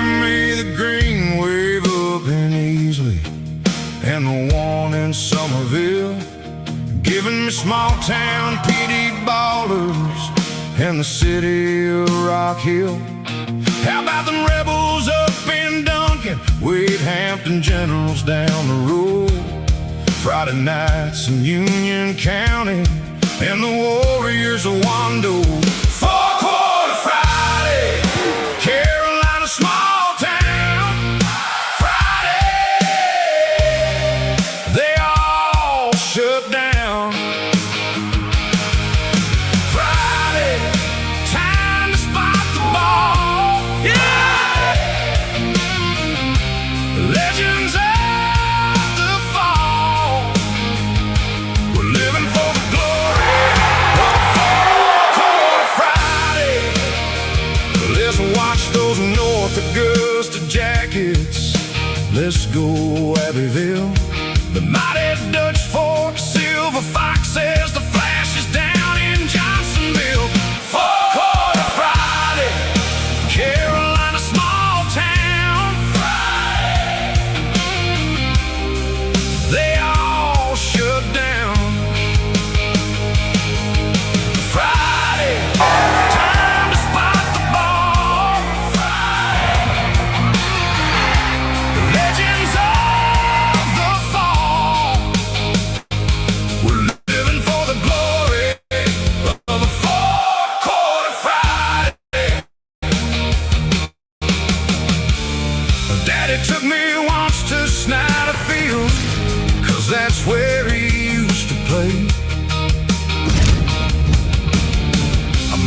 Give me the green wave up in Easley and the one in Somerville. Giving me small town PD ballers and the city of Rock Hill. How about them rebels up in Duncan, Wade Hampton Generals down the road? Friday nights in Union County and the Warriors of Wando. Four-quarter Friday, Carolina small town. Friday, they all shut down. Friday, time to spot the ball. Yeah! Legends of the fall. We're living for the glory of four-quarter Friday. Let's watch those North Augusta jackets. Let's go Abbeville. The mighty Dutch Fork Silver Foxes, the flashes down in Johnsonville. Four-quarter Friday, Carolina small town. Friday, they all shut down. Friday, time to spot the ball. Friday, legends of the fall. We're living for the glory of a four-quarter Friday. Daddy took me once to Snyder Field, 'cause that's where he used to play.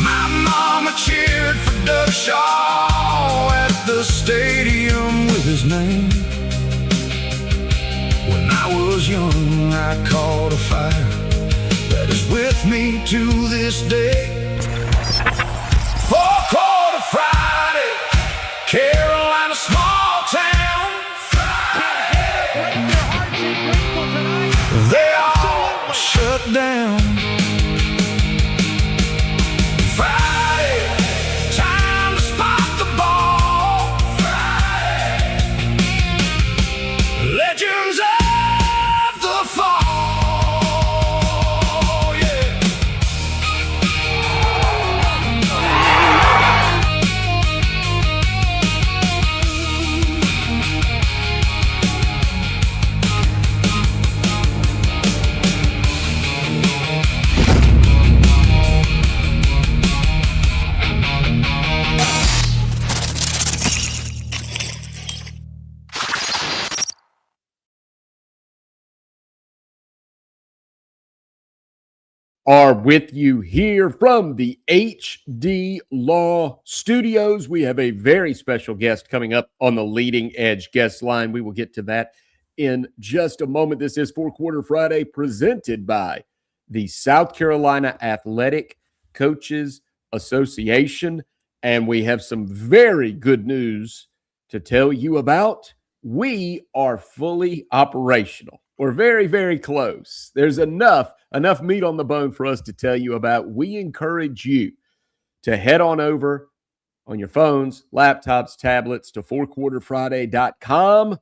My mama cheered for Doug Shaw at the stadium with his name. When I was young, I caught a fire that is with me to this day. Four-quarter Friday, Carolina small town. They all shut down. Friday, time to spot the ball. Friday, legends of the fall. Yeah. Are with you here from the HD Law Studios. We have a very special guest coming up on the Leading Edge guest line. We will get to that in just a moment. This is Four-Quarter Friday, presented by the South Carolina Athletic Coaches Association, and we have some very good news to tell you about. We are fully operational. We're very, very close. There's enough meat on the bone for us to tell you about. We encourage you to head on over on your phones, laptops, tablets to fourquarterfriday.com.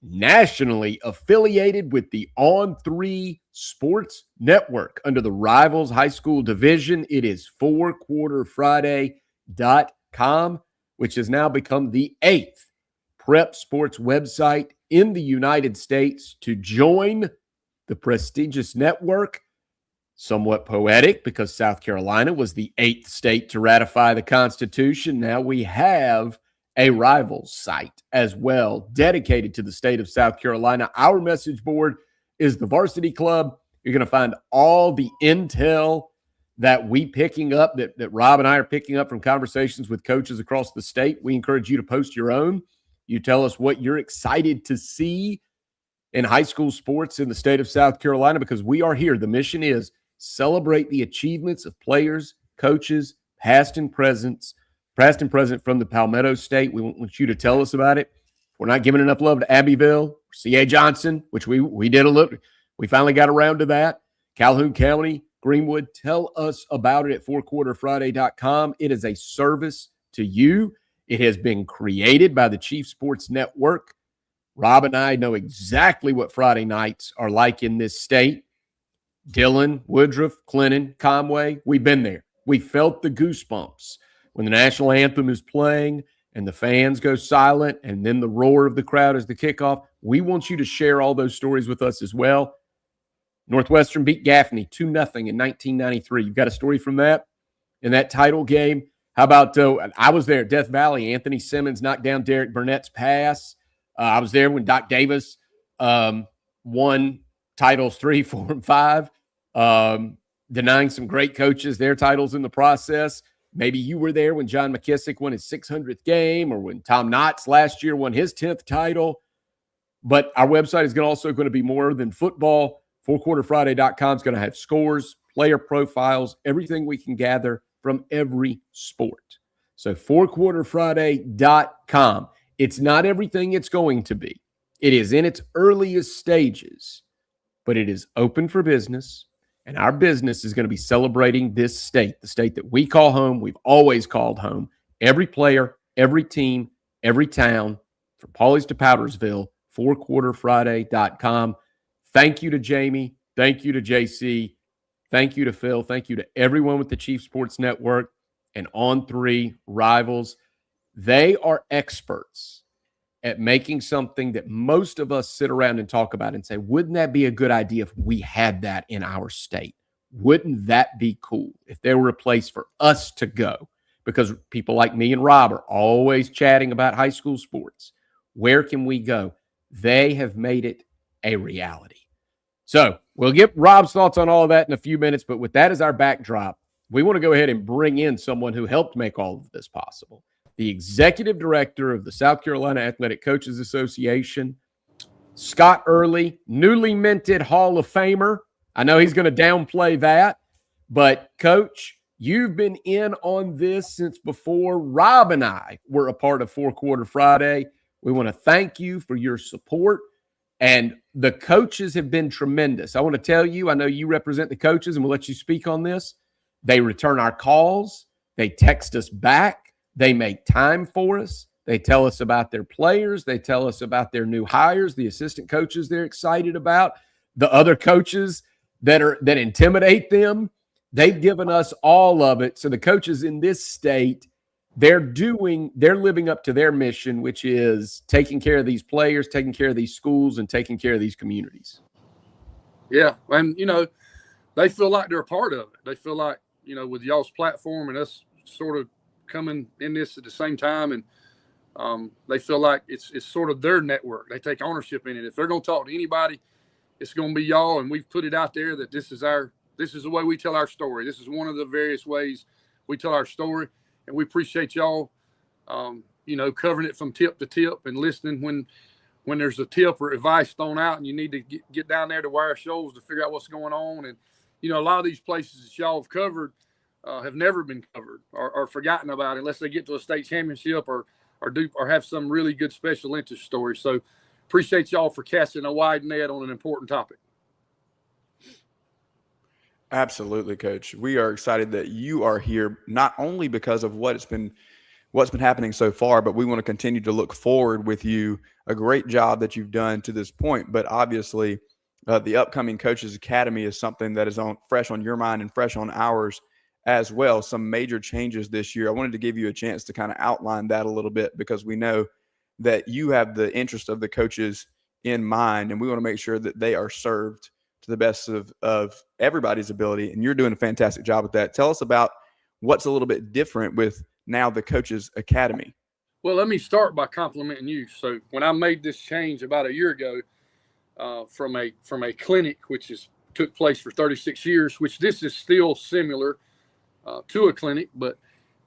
Nationally affiliated with the On3 Sports Network under the Rivals High School Division. It is fourquarterfriday.com, which has now become the 8th prep sports website in the United States to join the prestigious network. Somewhat poetic because South Carolina was the 8th state to ratify the Constitution. Now we have a Rivals site as well dedicated to the state of South Carolina. Our message board is the Varsity Club. You're going to find all the intel that we picking up, that Rob and I are picking up from conversations with coaches across the state. We encourage you to post your own. You tell us what you're excited to see in high school sports in the state of South Carolina, because we are here. The mission is celebrate the achievements of players, coaches, past and present from the Palmetto State. We want you to tell us about it. We're not giving enough love to Abbeville, C.A. Johnson, which we did a look. We finally got around to that. Calhoun County, Greenwood, tell us about it at fourquarterfriday.com. It is a service to you. It has been created by the Chief Sports Network. Rob and I know exactly what Friday nights are like in this state. Dillon, Woodruff, Clinton, Conway, we've been there. We felt the goosebumps when the national anthem is playing and the fans go silent and then the roar of the crowd as the kickoff. We want you to share all those stories with us as well. Northwestern beat Gaffney 2-0 in 1993. You've got a story from that in that title game. How about I was there at Death Valley. Anthony Simmons knocked down Derek Burnett's pass. I was there when Doc Davis won titles 3, 4, and 5, denying some great coaches their titles in the process. Maybe you were there when John McKissick won his 600th game, or when Tom Knotts last year won his 10th title. But our website is also going to be more than football. FourQuarterFriday.com is going to have scores, player profiles, everything we can gather from every sport. So FourQuarterFriday.com. It's not everything it's going to be. It is in its earliest stages, but it is open for business. And our business is going to be celebrating this state, the state that we call home, we've always called home. Every player, every team, every town, from Pawleys to Powdersville, FourQuarterFriday.com. Thank you to Jamie. Thank you to JC. Thank you to Phil. Thank you to everyone with the Chief Sports Network and On3 Rivals. They are experts at making something that most of us sit around and talk about and say, wouldn't that be a good idea if we had that in our state? Wouldn't that be cool if there were a place for us to go? Because people like me and Rob are always chatting about high school sports. Where can we go? They have made it a reality. So we'll get Rob's thoughts on all of that in a few minutes, but with that as our backdrop, we want to go ahead and bring in someone who helped make all of this possible. The executive director of the South Carolina Athletic Coaches Association, Scott Earley, newly minted Hall of Famer. I know he's going to downplay that, but Coach, you've been in on this since before Rob and I were a part of Four Quarter Friday. We want to thank you for your support, and the coaches have been tremendous. I want to tell you, I know you represent the coaches, and we'll let you speak on this. They return our calls. They text us back. They make time for us. They tell us about their players. They tell us about their new hires, the assistant coaches they're excited about, the other coaches that intimidate them. They've given us all of it. So the coaches in this state, they're living up to their mission, which is taking care of these players, taking care of these schools, and taking care of these communities. Yeah, and, they feel like they're a part of it. They feel like, with y'all's platform and us sort of coming in this at the same time, and they feel like it's sort of their network. They take ownership in it. If they're going to talk to anybody, it's going to be y'all, and we've put it out there that this is the way we tell our story. This is one of the various ways we tell our story, and we appreciate y'all, covering it from tip to tip and listening when there's a tip or advice thrown out and you need to get down there to Wire Shoals to figure out what's going on. And, a lot of these places that y'all have covered have never been covered or forgotten about unless they get to a state championship or have some really good special interest story. So appreciate y'all for casting a wide net on an important topic. Absolutely, Coach. We are excited that you are here, not only because of what's been happening so far, but we want to continue to look forward with you. A great job that you've done to this point, but obviously the upcoming Coaches Academy is something that is fresh on your mind and fresh on ours as well. Some major changes this year. I wanted to give you a chance to kind of outline that a little bit, because we know that you have the interest of the coaches in mind, and we want to make sure that they are served to the best of everybody's ability. And you're doing a fantastic job with that. Tell us about what's a little bit different with now the Coaches Academy. Well, let me start by complimenting you. So when I made this change about a year ago from a clinic, which took place for 36 years, which this is still similar to a clinic, but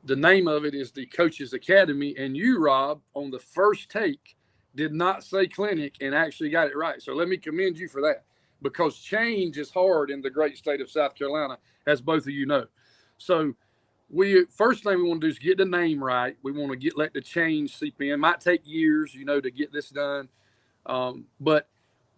the name of it is the Coaches Academy. And you, Rob, on the first take, did not say clinic and actually got it right. So let me commend you for that, because change is hard in the great state of South Carolina, as both of you know. So first thing we want to do is get the name right. We want to let the change seep in. Might take years, to get this done. But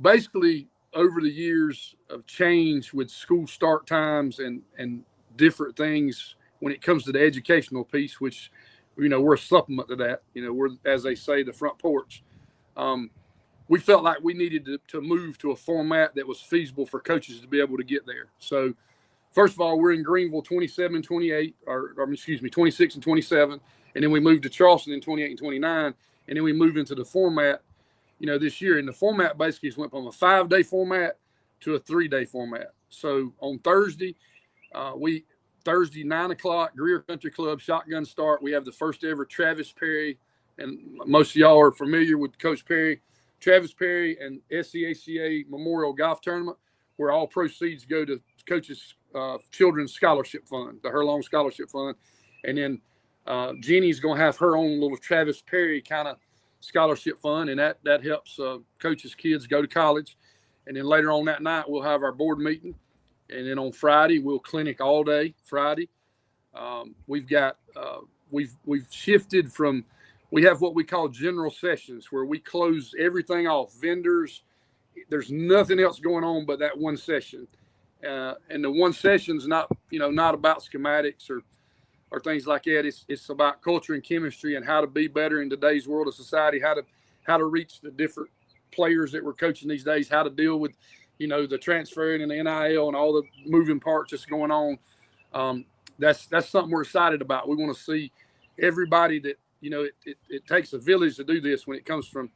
basically, over the years of change with school start times and different things when it comes to the educational piece, which we're a supplement to that. We're, as they say, the front porch. We felt like we needed to move to a format that was feasible for coaches to be able to get there. So, first of all, we're in Greenville 27 and 28, or 26 and 27. And then we moved to Charleston in 28 and 29. And then we moved into the format, this year. And the format basically went from a 5-day format to a 3-day format. So on Thursday, 9 o'clock, Greer Country Club, shotgun start. We have the first ever Travis Perry, and most of y'all are familiar with Coach Perry, Travis Perry and SCACA Memorial Golf Tournament, where all proceeds go to Coach's Children's Scholarship Fund, the Herlong Scholarship Fund. And then Jeannie's going to have her own little Travis Perry kind of scholarship fund, and that helps Coach's kids go to college. And then later on that night, we'll have our board meeting. And then on Friday, we'll clinic all day Friday. We've shifted from, we have what we call general sessions, where we close everything off, vendors. There's nothing else going on but that one session. And the one session's not about schematics or things like that. It's about culture and chemistry and how to be better in today's world of society, how to reach the different players that we're coaching these days, how to deal with, the transferring and the NIL and all the moving parts that's going on. That's something we're excited about. We want to see everybody that, it takes a village to do this when it comes from,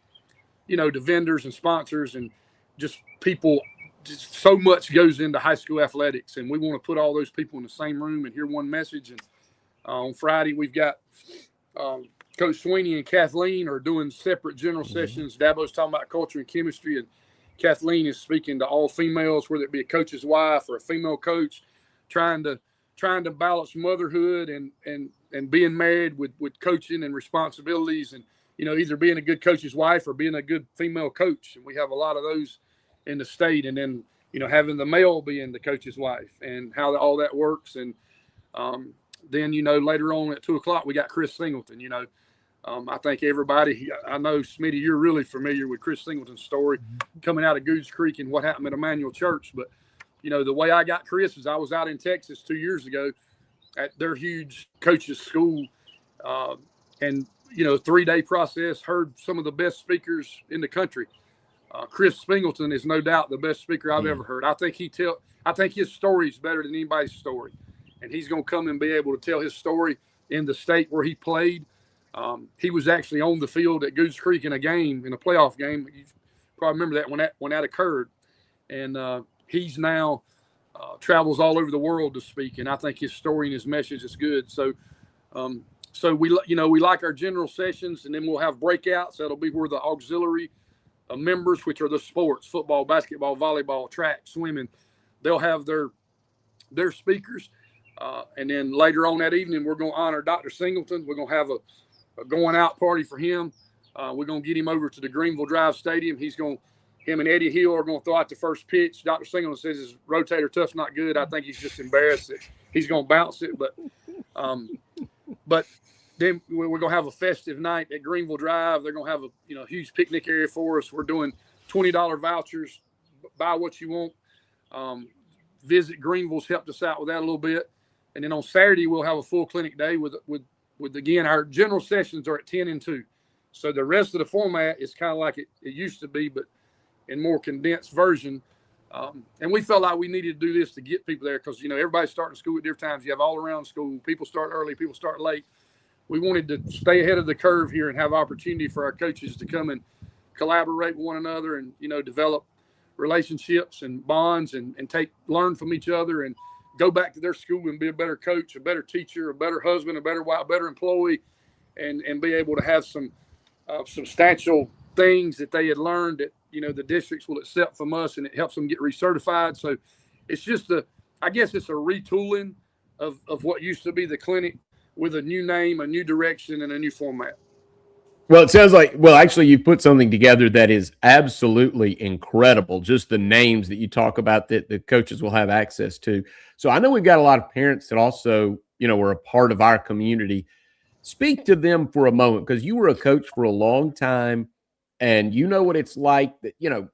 to vendors and sponsors and just people. Just so much goes into high school athletics, and we want to put all those people in the same room and hear one message. And on Friday, we've got Coach Sweeney and Kathleen are doing separate general sessions. Dabo's talking about culture and chemistry, and Kathleen is speaking to all females, whether it be a coach's wife or a female coach, trying to balance motherhood and being married with coaching and responsibilities, and either being a good coach's wife or being a good female coach. And we have a lot of those in the state. And then having the male being the coach's wife and how all that works. And then later on at 2:00 we got Chris Singleton. I think everybody, I know, Smitty, you're really familiar with Chris Singleton's story coming out of Goose Creek and what happened at Emmanuel Church. But, the way I got Chris is I was out in Texas 2 years ago at their huge coaches school. And, 3-day process, heard some of the best speakers in the country. Chris Singleton is no doubt the best speaker I've ever heard. I think his story is better than anybody's story. And he's going to come and be able to tell his story in the state where he played. He was actually on the field at Goose Creek in a playoff game. You probably remember that when that occurred. And he's now travels all over the world to speak. And I think his story and his message is good. So we like our general sessions, and then we'll have breakouts. That'll be where the auxiliary members, which are the sports, football, basketball, volleyball, track, swimming, they'll have their speakers. And then later on that evening, we're going to honor Dr. Singleton. We're going to have a going out party for him. We're going to get him over to the Greenville Drive Stadium. Him and Eddie Hill are going to throw out the first pitch. Dr. Singleton says his rotator tough's not good. I think he's just embarrassed that he's going to bounce it. But then we're going to have a festive night at Greenville Drive. They're going to have a huge picnic area for us. We're doing $20 vouchers. Buy what you want. Visit Greenville's helped us out with that a little bit. And then on Saturday, we'll have a full clinic day with again, our general sessions are at 10 and 2. So the rest of the format is kind of like it used to be, but in more condensed version. And we felt like we needed to do this to get people there because, everybody's starting school at different times. You have all around school. People start early. People start late. We wanted to stay ahead of the curve here and have opportunity for our coaches to come and collaborate with one another and, develop relationships and bonds and learn from each other and go back to their school and be a better coach, a better teacher, a better husband, a better wife, a better employee, and be able to have some substantial things that they had learned that, the districts will accept from us, and it helps them get recertified. So it's just I guess it's a retooling of what used to be the clinic with a new name, a new direction, and a new format. Well, it sounds like, actually, you put something together that is absolutely incredible. Just the names that you talk about that the coaches will have access to. So I know we've got a lot of parents that also, are a part of our community. Speak to them for a moment, because you were a coach for a long time, and you know what it's like that, you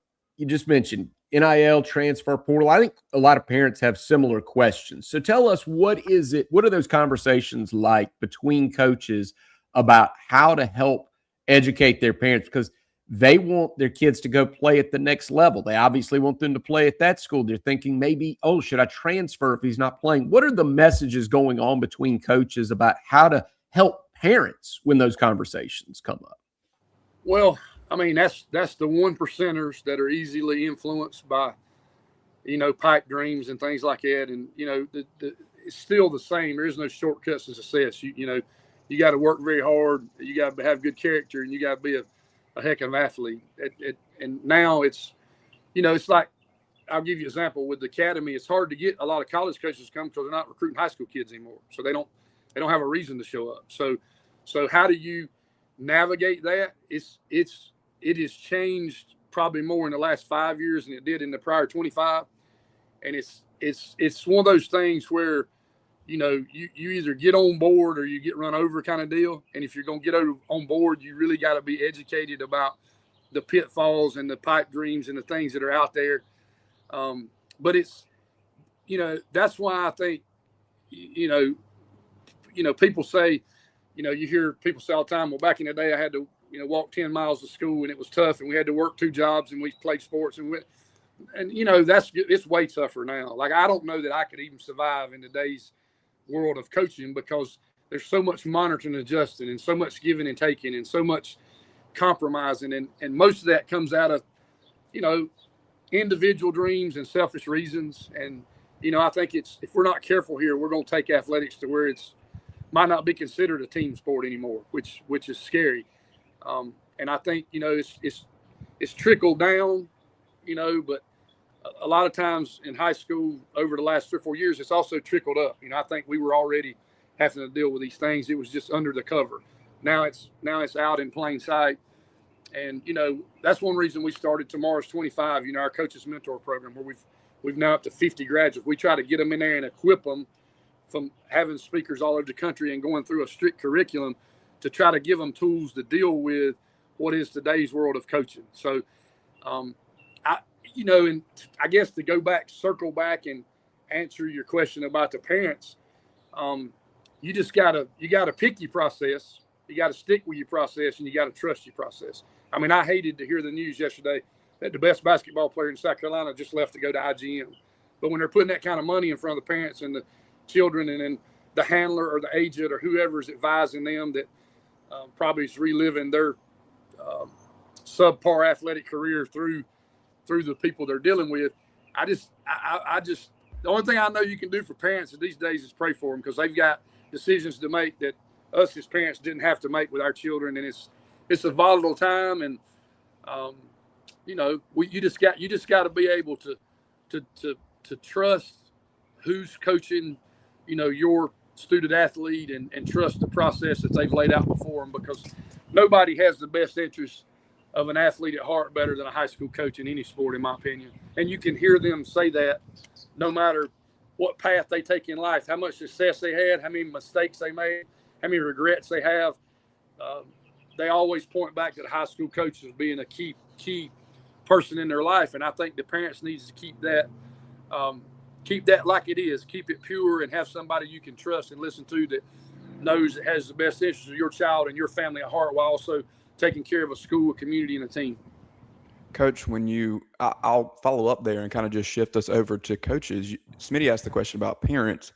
just mentioned NIL, transfer portal. I think a lot of parents have similar questions. So tell us, what are those conversations like between coaches about how to help educate their parents, because they want their kids to go play at the next level. They obviously want them to play at that school. They're thinking maybe, oh, should I transfer if he's not playing? What are the messages going on between coaches about how to help parents when those conversations come up? Well, I mean, that's the 1%ers that are easily influenced by, pipe dreams and things like that. And, it's still the same. There is no shortcuts to success. You got to work very hard. You got to have good character, and you got to be a heck of an athlete. And now it's like, I'll give you an example with the academy. It's hard to get a lot of college coaches to come because they're not recruiting high school kids anymore. So they don't have a reason to show up. So how do you navigate that? It has changed probably more in the last 5 years than it did in the prior 25. And it's one of those things where, you either get on board or you get run over kind of deal. And if you're going to get on board, you really got to be educated about the pitfalls and the pipe dreams and the things that are out there. But it's, that's why I think, people say, you hear people say all the time, well, back in the day, I had to, walk 10 miles to school and it was tough and we had to work 2 jobs and we played sports and it's way tougher now. Like, I don't know that I could even survive in today's world of coaching because there's so much monitoring and adjusting and so much giving and taking and so much compromising. And most of that comes out of, individual dreams and selfish reasons. And, I think if we're not careful here, we're going to take athletics to where might not be considered a team sport anymore, which is scary. And I think, it's trickled down, but a lot of times in high school over the last 3 or 4 years, it's also trickled up. I think we were already having to deal with these things. It was just under the cover. Now it's out in plain sight. And, that's one reason we started Tomorrow's 25, our coaches mentor program, where we've now up to 50 graduates. We try to get them in there and equip them from having speakers all over the country and going through a strict curriculum to try to give them tools to deal with what is today's world of coaching. So, and I guess to circle back and answer your question about the parents, you gotta pick your process. You got to stick with your process and you got to trust your process. I mean, I hated to hear the news yesterday that the best basketball player in South Carolina just left to go to IGM. But when they're putting that kind of money in front of the parents and the children and then the handler or the agent or whoever's advising them that probably is reliving their subpar athletic career through the people they're dealing with, I just the only thing I know you can do for parents these days is pray for them, because they've got decisions to make that us as parents didn't have to make with our children. And it's a volatile time. And, you just got to be able to trust who's coaching, your student athlete and trust the process that they've laid out before them, because nobody has the best interest of an athlete at heart better than a high school coach in any sport, in my opinion. And you can hear them say that no matter what path they take in life, how much success they had, how many mistakes they made, how many regrets they have. They always point back to the high school coach as being a key person in their life. And I think the parents needs to keep that like it is, keep it pure, and have somebody you can trust and listen to that knows it has the best interests of your child and your family at heart, while also taking care of a school, a community, and a team. Coach, I'll follow up there and kind of just shift us over to coaches. Smitty asked the question about parents,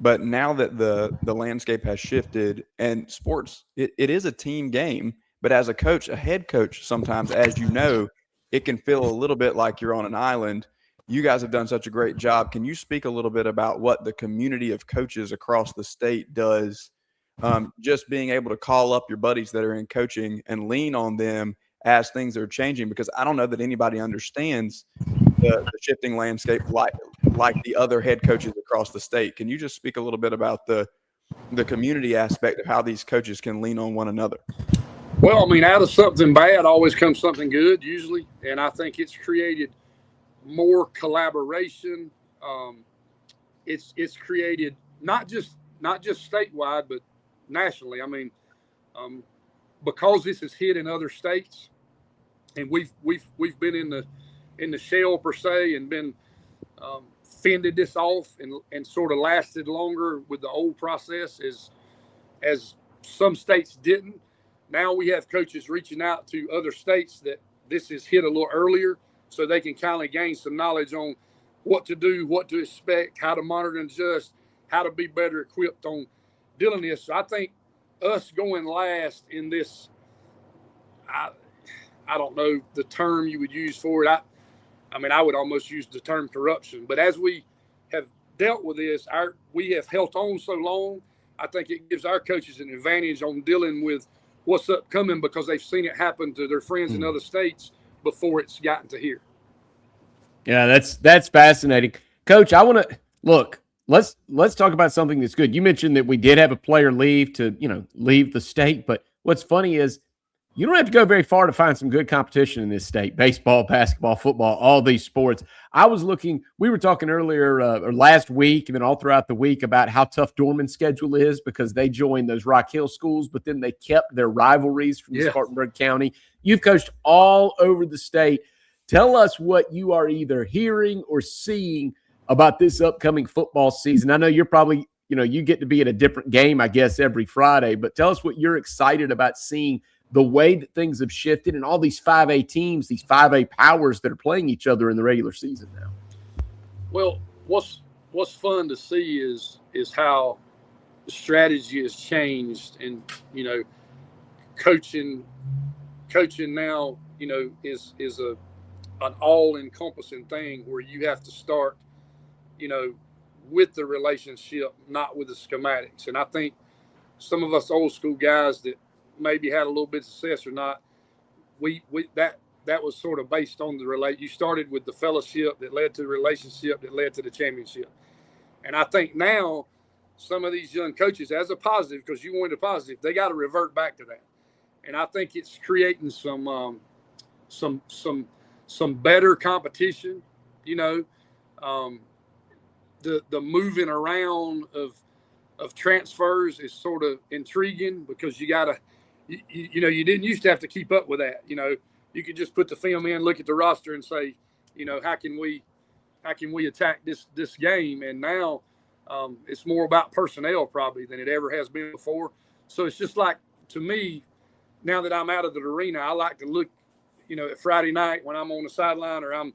but now that the landscape has shifted and sports, it is a team game, but as a coach, a head coach, sometimes, as you know, it can feel a little bit like you're on an island. You guys have done such a great job. Can you speak a little bit about what the community of coaches across the state does? Just being able to call up your buddies that are in coaching and lean on them as things are changing, because I don't know that anybody understands the shifting landscape like the other head coaches across the state. Can you just speak a little bit about the community aspect of how these coaches can lean on one another? Well, I mean, out of something bad always comes something good, usually. And I think it's created more collaboration. It's created not just statewide, but nationally. I mean, because this is hit in other states, and we've been in the shell per se, and been fended this off and sort of lasted longer with the old process as some states didn't. Now we have coaches reaching out to other states that this is hit a little earlier, so they can kind of gain some knowledge on what to do, what to expect, how to monitor and adjust, how to be better equipped on dealing with this. So I think us going last in this, I don't know the term you would use for it. I mean, I would almost use the term corruption. But as we have dealt with this, we have held on so long, I think it gives our coaches an advantage on dealing with what's upcoming because they've seen it happen to their friends in other states before it's gotten to here. Yeah, that's fascinating. Coach, I want to look, let's talk about something that's good. You mentioned that we did have a player leave the state, but what's funny is you don't have to go very far to find some good competition in this state. Baseball, basketball, football, all these sports. We were talking earlier or last week and then all throughout the week about how tough Dorman's schedule is because they joined those Rock Hill schools, but then they kept their rivalries from Spartanburg County. You've coached all over the state. Tell us what you are either hearing or seeing about this upcoming football season. I know you're probably, you get to be at a different game, I guess, every Friday, but tell us what you're excited about seeing the way that things have shifted and all these 5A teams, these 5A powers that are playing each other in the regular season now. Well, what's fun to see is how the strategy has changed and, coaching now, is an all-encompassing thing where you have to start, with the relationship, not with the schematics. And I think some of us old school guys that maybe had a little bit of success or not, that was sort of based on you started with the fellowship that led to the relationship that led to the championship. And I think now some of these young coaches, as a positive, because you wanted a positive, they got to revert back to that. And I think it's creating some better competition. The moving around of transfers is sort of intriguing because you got to, you didn't used to have to keep up with that. You could just put the film in, look at the roster, and say, how can we attack this game? And now it's more about personnel probably than it ever has been before. So it's just like, to me, now that I'm out of the arena, I like to look, at Friday night when I'm on the sideline or I'm,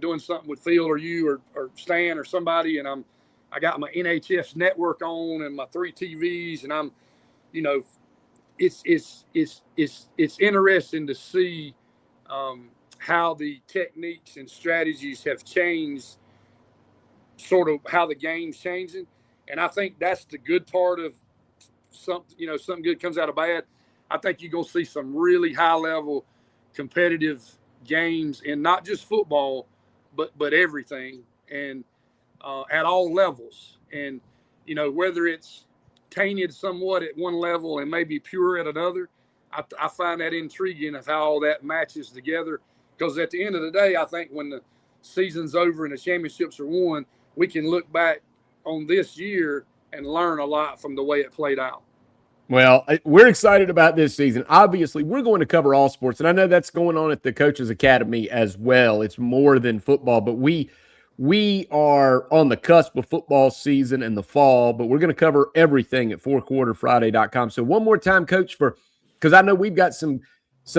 doing something with Phil or you or Stan or somebody, and I got my NHS network on and my 3 TVs, and I'm, it's interesting to see how the techniques and strategies have changed, sort of how the game's changing. And I think that's the good part of something good comes out of bad. I think you're going to see some really high level competitive games in not just football, but everything, and at all levels. And, whether it's tainted somewhat at one level and maybe pure at another, I find that intriguing of how all that matches together. Because at the end of the day, I think when the season's over and the championships are won, we can look back on this year and learn a lot from the way it played out. Well, we're excited about this season. Obviously, we're going to cover all sports, and I know that's going on at the Coaches Academy as well. It's more than football, but we are on the cusp of football season in the fall, but we're going to cover everything at fourquarterfriday.com. So one more time, Coach, because I know we've got some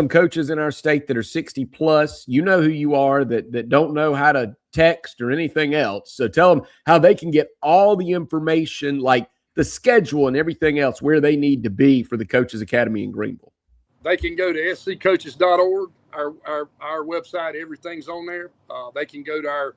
coaches in our state that are 60 plus. You know who you are that don't know how to text or anything else. So tell them how they can get all the information, like the schedule and everything else, where they need to be for the Coaches Academy in Greenville. They can go to sccoaches.org, our website. Everything's on there. They can go to our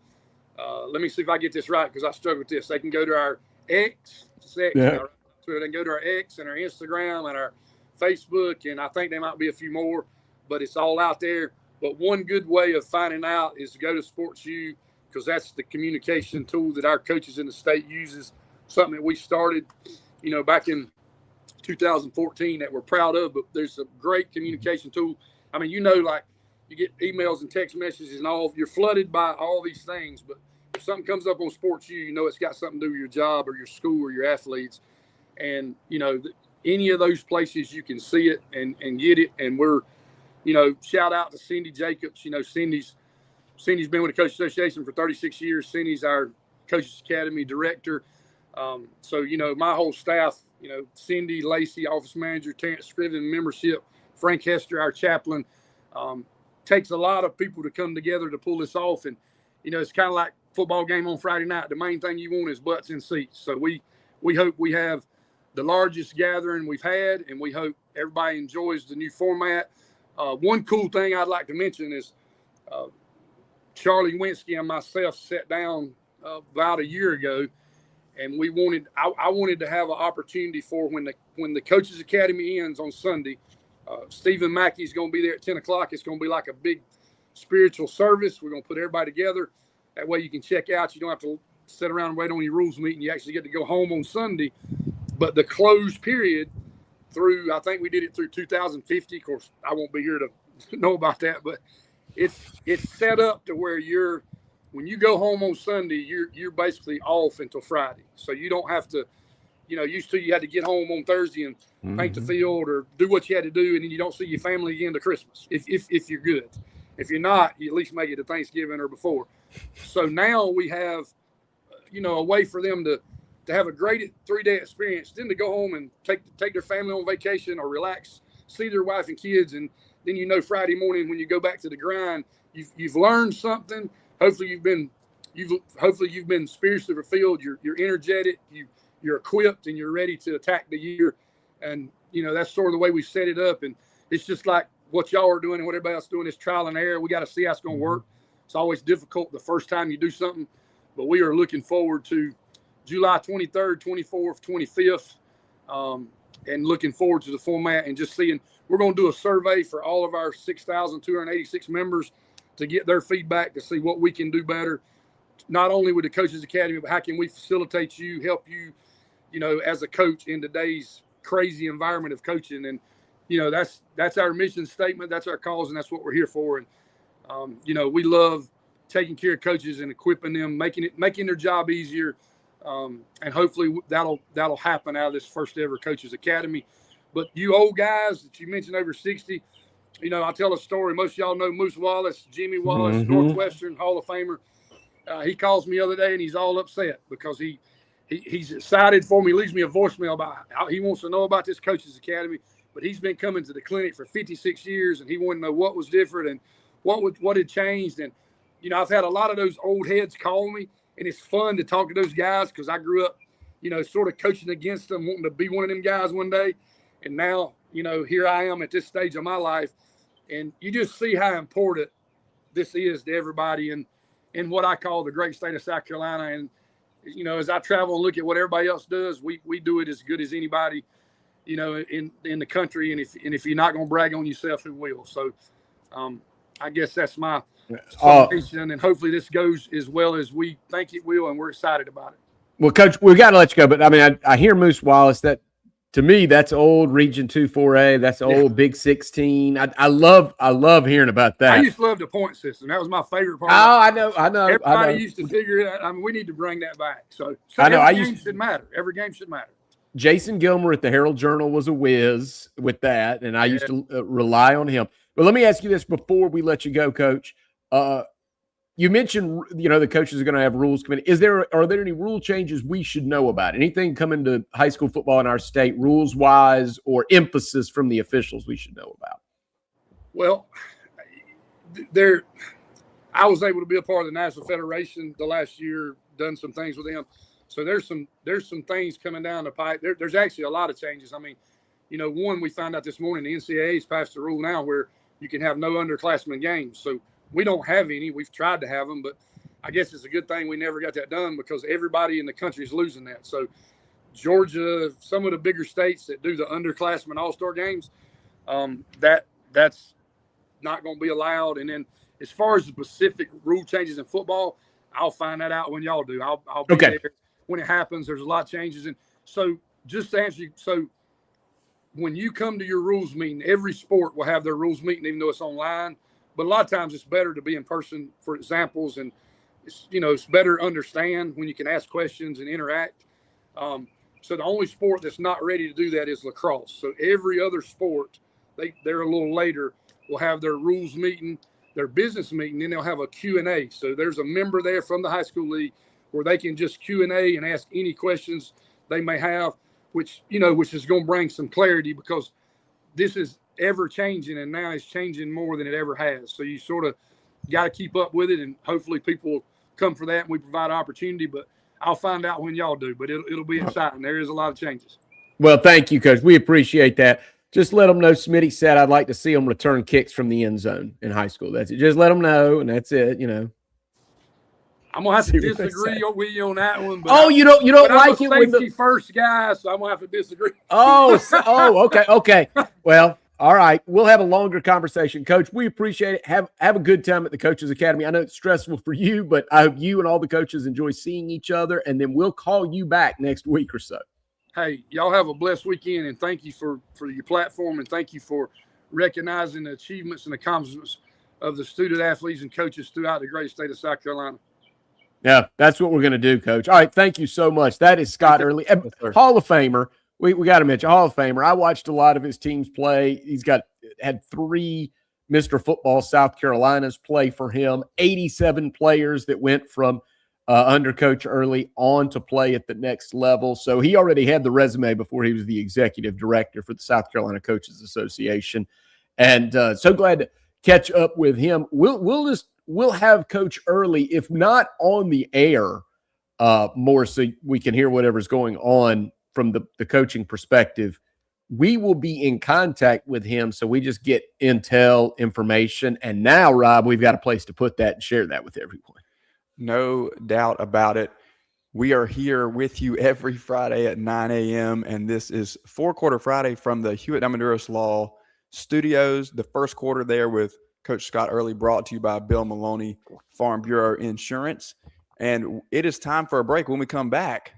let me see if I get this right because I struggle with this. They can go to our X. They can go to our X and our Instagram and our Facebook, and I think there might be a few more, but it's all out there. But one good way of finding out is to go to SportsU, because that's the communication tool that our coaches in the state uses, something that we started, back in 2014 that we're proud of. But there's a great communication tool. I mean, like you get emails and text messages and all, you're flooded by all these things, but if something comes up on SportsU, it's got something to do with your job or your school or your athletes. And, any of those places you can see it and get it. And we're, shout out to Cindy Jacobs. Cindy's been with the Coaches Association for 36 years. Cindy's our Coaches Academy director. So, my whole staff Cindy Lacey, office manager, Terrence Scriven, membership, Frank Hester, our chaplain. Takes a lot of people to come together to pull this off. And, it's kind of like football game on Friday night. The main thing you want is butts in seats. So we hope we have the largest gathering we've had, and we hope everybody enjoys the new format. One cool thing I'd like to mention is Charlie Winsky and myself sat down about a year ago, and I wanted to have an opportunity for when the Coaches Academy ends on Sunday. Stephen Mackey's going to be there at 10 o'clock. It's going to be like a big spiritual service. We're going to put everybody together. That way you can check out. You don't have to sit around and wait on your rules meeting. You actually get to go home on Sunday. But the closed period I think we did it through 2050. Of course, I won't be here to know about that, but it's set up to where when you go home on Sunday, you're basically off until Friday. So you don't have to, used to you had to get home on Thursday and paint the field or do what you had to do, and then you don't see your family again to Christmas if you're good. If you're not, you at least make it to Thanksgiving or before. So now we have, a way for them to have a great 3-day experience, then to go home and take their family on vacation or relax, see their wife and kids, and then Friday morning when you go back to the grind, you've learned something. Hopefully you've been spiritually fulfilled. You're energetic. You're equipped, and you're ready to attack the year. And that's sort of the way we set it up. And it's just like what y'all are doing and what everybody else is doing is trial and error. We got to see how it's going to work. It's always difficult the first time you do something, but we are looking forward to July 23rd, 24th, 25th, and looking forward to the format and just seeing. We're going to do a survey for all of our 6,286 members to get their feedback to see what we can do better, not only with the Coaches Academy, but how can we facilitate you, help you, as a coach in today's crazy environment of coaching. And, that's our mission statement. That's our cause, and that's what we're here for. And, we love taking care of coaches and equipping them, making their job easier. And hopefully that'll happen out of this first ever Coaches Academy. But you old guys that you mentioned over 60, I'll tell a story. Most of y'all know Moose Wallace, Jimmy Wallace, Northwestern Hall of Famer. He calls me the other day and he's all upset because he's excited for me. He leaves me a voicemail about how he wants to know about this Coaches Academy, but he's been coming to the clinic for 56 years and he wanted to know what was different and what had changed. And, I've had a lot of those old heads call me, and it's fun to talk to those guys because I grew up, sort of coaching against them, wanting to be one of them guys one day. And now, here I am at this stage of my life, and you just see how important this is to everybody in what I call the great state of South Carolina. And, as I travel and look at what everybody else does, we do it as good as anybody, in the country. And if you're not going to brag on yourself, who will? So I guess that's my summation, and hopefully this goes as well as we think it will, and we're excited about it. Well, Coach, we've got to let you go, but I mean, I hear Moose Wallace. That to me, that's old Region 2-4A. That's old Big 16. I love hearing about that. I used to love the point system. That was my favorite part. Oh, I know. Everybody used to figure it out. I mean, we need to bring that back. So I know. Every game should matter. Every game should matter. Jason Gilmer at the Herald Journal was a whiz with that, and I used to rely on him. But let me ask you this before we let you go, Coach. You mentioned, the coaches are going to have rules committee. Are there any rule changes we should know about? Anything coming to high school football in our state, rules wise, or emphasis from the officials we should know about? Well, I was able to be a part of the National Federation the last year, done some things with them. So there's some things coming down the pipe. There's actually a lot of changes. I mean, one, we found out this morning, the NCAA's passed a rule now where you can have no underclassmen games. So we don't have any. We've tried to have them, but I guess it's a good thing we never got that done because everybody in the country is losing that. So Georgia, some of the bigger states that do the underclassmen all-star games, that's not going to be allowed. And then as far as the specific rule changes in football, I'll find that out when y'all do. I'll be there when it happens. There's a lot of changes. And so just to answer you, so when you come to your rules meeting, every sport will have their rules meeting, even though it's online. But a lot of times it's better to be in person for examples, and it's better to understand when you can ask questions and interact. So the only sport that's not ready to do that is lacrosse. So every other sport, they're a little later, will have their rules meeting, their business meeting, then they'll have a Q&A. So there's a member there from the high school league where they can just Q&A and ask any questions they may have. which is going to bring some clarity, because this is ever changing, and now it's changing more than it ever has. So you sort of got to keep up with it, and hopefully people come for that and we provide opportunity. But I'll find out when y'all do, but it'll be exciting. There is a lot of changes. Well, thank you, Coach. We appreciate that. Just let them know Smitty said I'd like to see them return kicks from the end zone in high school. That's it. Just let them know, and that's it, I'm gonna have to disagree with you on that one. But you don't like it with the first guy, so I'm gonna have to disagree. Okay. Well, all right. We'll have a longer conversation, Coach. We appreciate it. Have a good time at the Coaches Academy. I know it's stressful for you, but I hope you and all the coaches enjoy seeing each other, and then we'll call you back next week or so. Hey, y'all have a blessed weekend, and thank you for your platform, and thank you for recognizing the achievements and accomplishments of the student athletes and coaches throughout the great state of South Carolina. Yeah, that's what we're going to do, Coach. All right, thank you so much. That is Scott Earley, Hall of Famer. We got to mention Hall of Famer. I watched a lot of his teams play. He's had 3 Mr. Football South Carolinas play for him, 87 players that went from under Coach Earley on to play at the next level. So he already had the resume before he was the executive director for the South Carolina Coaches Association. And so glad to catch up with him. We'll have Coach Earley, if not on the air, more so we can hear whatever's going on from the coaching perspective. We will be in contact with him, so we just get intel information. And now, Rob, we've got a place to put that and share that with everyone. No doubt about it. We are here with you every Friday at 9 a.m., and this is 4-Quarter Friday from the Hewitt-Diamonduros Law Studios. The first quarter there with Coach Scott Earley, brought to you by Bill Maloney Farm Bureau Insurance. And it is time for a break. When we come back,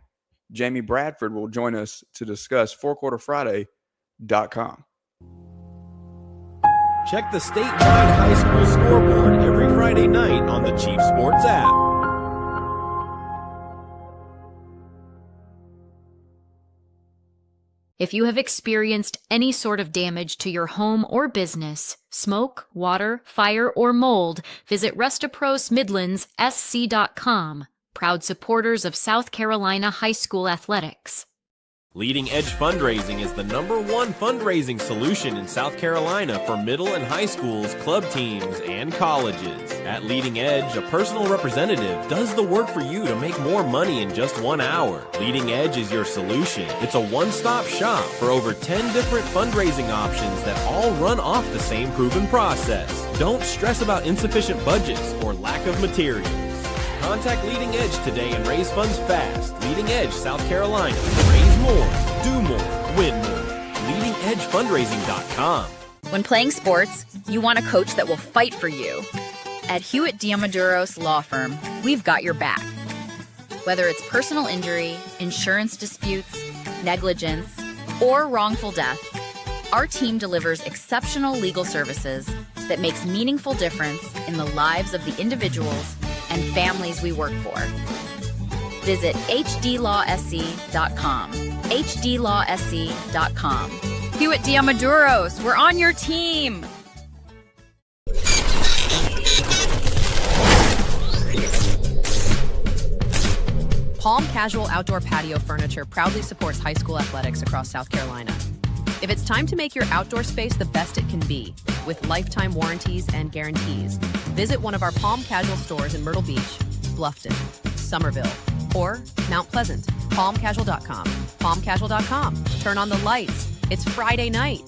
Jamie Bradford will join us to discuss 4quarterfriday.com. Check the statewide high school scoreboard every Friday night on the Chief Sports app. If you have experienced any sort of damage to your home or business, smoke, water, fire, or mold, visit RestaProsMidlandsSC.com, proud supporters of South Carolina high school athletics. Leading Edge Fundraising is the #1 fundraising solution in South Carolina for middle and high schools, club teams, and colleges. At Leading Edge, a personal representative does the work for you to make more money in just 1 hour. Leading Edge is your solution. It's a one-stop shop for over 10 different fundraising options that all run off the same proven process. Don't stress about insufficient budgets or lack of materials. Contact Leading Edge today and raise funds fast. Leading Edge, South Carolina. Raise more, do more, win more. LeadingEdgeFundraising.com. When playing sports, you want a coach that will fight for you. At Hewitt-Diamonduros Law Firm, we've got your back. Whether it's personal injury, insurance disputes, negligence, or wrongful death, our team delivers exceptional legal services that makes meaningful difference in the lives of the individuals and families we work for. Visit hdlawsc.com. hdlawsc.com. Hewitt-Diamonduros, we're on your team. Palm Casual Outdoor Patio Furniture proudly supports high school athletics across South Carolina. If it's time to make your outdoor space the best it can be, with lifetime warranties and guarantees, visit one of our Palm Casual stores in Myrtle Beach, Bluffton, Somerville, or Mount Pleasant. PalmCasual.com. PalmCasual.com. Turn on the lights. It's Friday night.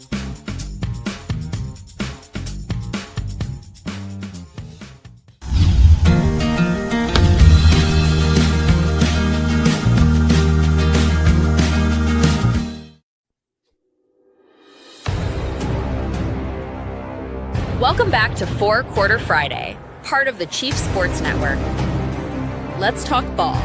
Welcome back to 4-Quarter Friday, part of the Chief Sports Network. Let's talk ball.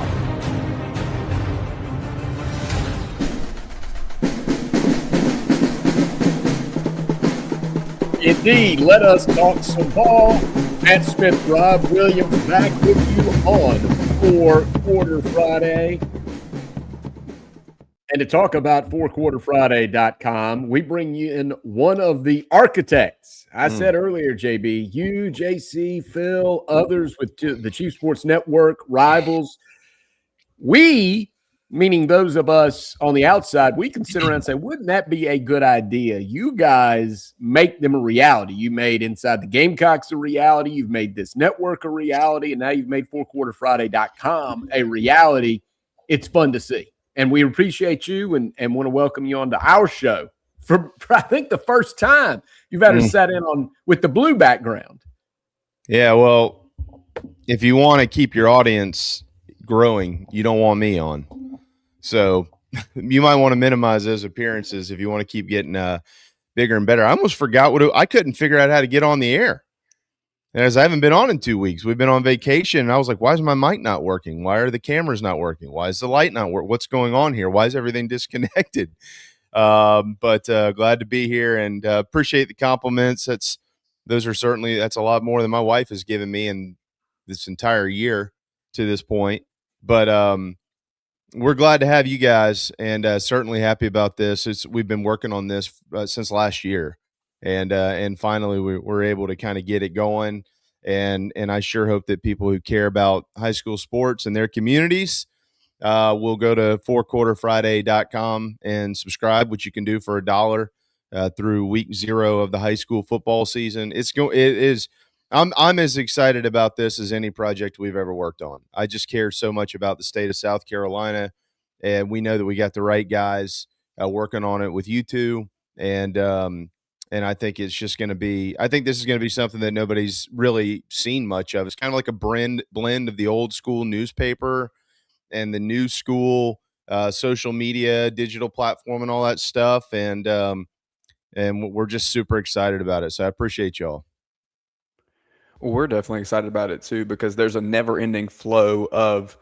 Indeed, let us talk some ball. Matt Smith, Rob Williams back with you on 4-Quarter Friday. And to talk about 4quarterfriday.com, we bring you in one of the architects. I said earlier, JB, you, JC, Phil, others with the Chief Sports Network, Rivals. We meaning those of us on the outside, we can sit around and say, wouldn't that be a good idea? You guys make them a reality. You made Inside the Gamecocks a reality. You've made this network a reality. And now you've made fourquarterfriday.com a reality. It's fun to see. And we appreciate you and want to welcome you onto our show for I think the first time you've had us sat in on with the blue background. Yeah, well, if you want to keep your audience growing, you don't want me on. So you might want to minimize those appearances if you want to keep getting bigger and better. I almost forgot I couldn't figure out how to get on the air. And as I haven't been on in 2 weeks, we've been on vacation. And I was like, why is my mic not working? Why are the cameras not working? Why is the light not working? What's going on here? Why is everything disconnected? But glad to be here and appreciate the compliments. That's a lot more than my wife has given me in this entire year to this point. But we're glad to have you guys, and certainly happy about this. We've been working on this since last year, and finally we're able to kind of get it going. And I sure hope that people who care about high school sports and their communities will go to fourquarterfriday.com and subscribe, which you can do for $1 through week 0 of the high school football season. I'm as excited about this as any project we've ever worked on. I just care so much about the state of South Carolina, and we know that we got the right guys working on it with you two. And I think it's just going to be. I think this is going to be something that nobody's really seen much of. It's kind of like a blend of the old school newspaper and the new school social media, digital platform, and all that stuff. And we're just super excited about it. So I appreciate y'all. Well, we're definitely excited about it too, because there's a never-ending flow of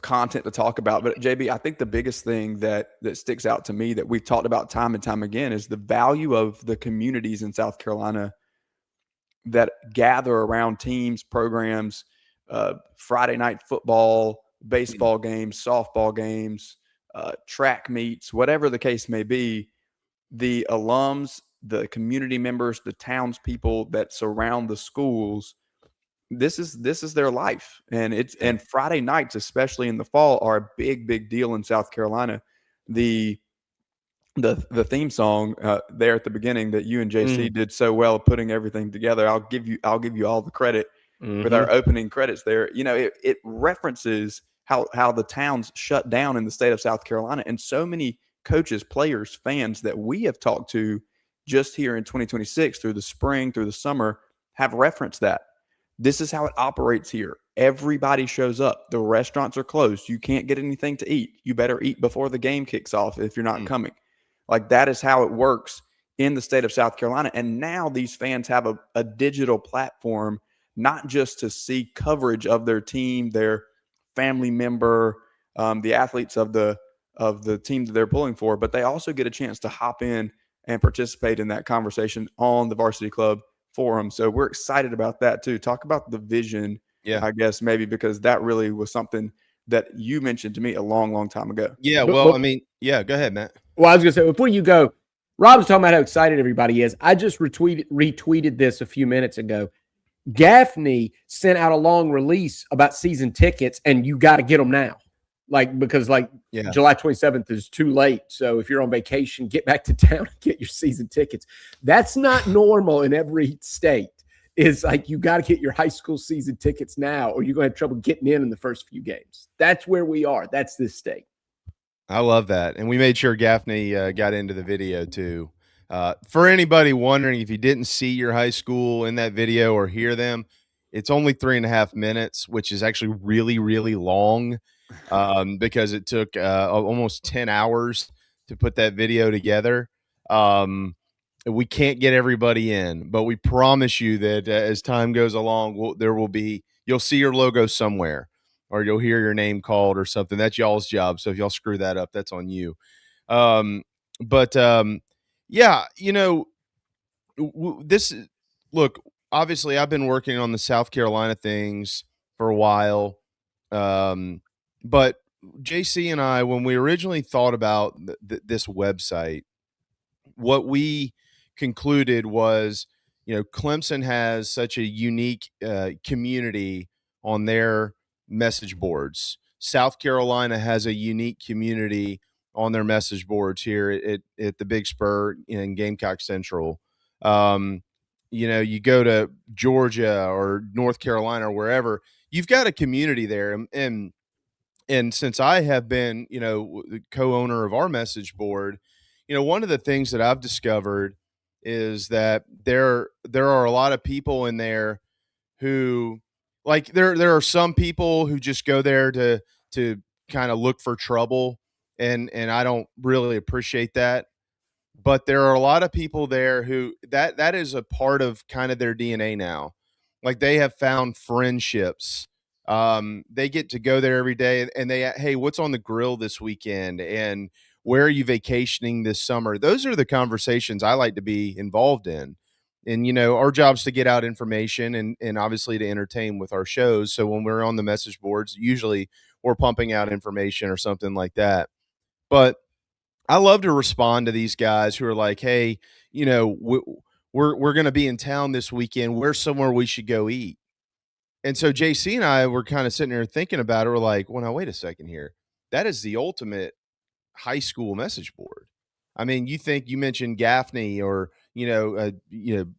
content to talk about. But JB, I think the biggest thing that sticks out to me that we've talked about time and time again is the value of the communities in South Carolina that gather around teams, programs, Friday night football, baseball games, softball games, track meets, whatever the case may be. The alums, the community members, the townspeople that surround the schools, this is their life. And Friday nights, especially in the fall, are a big deal in South Carolina. The theme song there at the beginning that you and JC did so well putting everything together. I'll give you all the credit with our opening credits there. You know, it references how the towns shut down in the state of South Carolina, and so many coaches, players, fans that we have talked to just here in 2026 through the spring, through the summer, have referenced that. This is how it operates here. Everybody shows up. The restaurants are closed. You can't get anything to eat. You better eat before the game kicks off if you're not coming. Like, that is how it works in the state of South Carolina. And now these fans have a digital platform, not just to see coverage of their team, their family member, the athletes of the team that they're pulling for, but they also get a chance to hop in and participate in that conversation on the Varsity Club forum. So we're excited about that too. Talk about the vision, I guess, maybe, because that really was something that you mentioned to me a long time ago. Yeah, well, I mean, go ahead, Matt. Well, I was going to say, before you go, Rob's talking about how excited everybody is. I just retweeted this a few minutes ago. Gaffney sent out a long release about season tickets, and you got to get them now. Because July 27th is too late. So if you're on vacation, get back to town and get your season tickets. That's not normal in every state. It's like, you got to get your high school season tickets now, or you're going to have trouble getting in the first few games. That's where we are. That's this state. I love that. And we made sure Gaffney got into the video too. For anybody wondering, if you didn't see your high school in that video or hear them, it's only 3.5 minutes, which is actually really, really long. Because it took almost 10 hours to put that video together. We can't get everybody in, but we promise you that as time goes along, you'll see your logo somewhere, or you'll hear your name called or something. That's y'all's job. So if y'all screw that up, that's on you. Look, obviously I've been working on the South Carolina things for a while. But JC and I, when we originally thought about this website, what we concluded was, Clemson has such a unique community on their message boards. South Carolina has a unique community on their message boards here at the Big Spur in Gamecock Central. You go to Georgia or North Carolina or wherever, you've got a community there. And since I have been, the co-owner of our message board, one of the things that I've discovered is that there are a lot of people in there who, like, there are some people who just go there to kind of look for trouble, and I don't really appreciate that. But there are a lot of people there who that is a part of kind of their DNA now. Like, they have found friendships. They get to go there every day, and hey, what's on the grill this weekend, and where are you vacationing this summer? Those are the conversations I like to be involved in. And our job's to get out information and obviously to entertain with our shows. So when we're on the message boards, usually we're pumping out information or something like that. But I love to respond to these guys who are like, hey, we're going to be in town this weekend. Where's somewhere we should go eat? And so JC and I were kind of sitting there thinking about it. We're like, well, now wait a second here. That is the ultimate high school message board. I mean, you mentioned Gaffney or,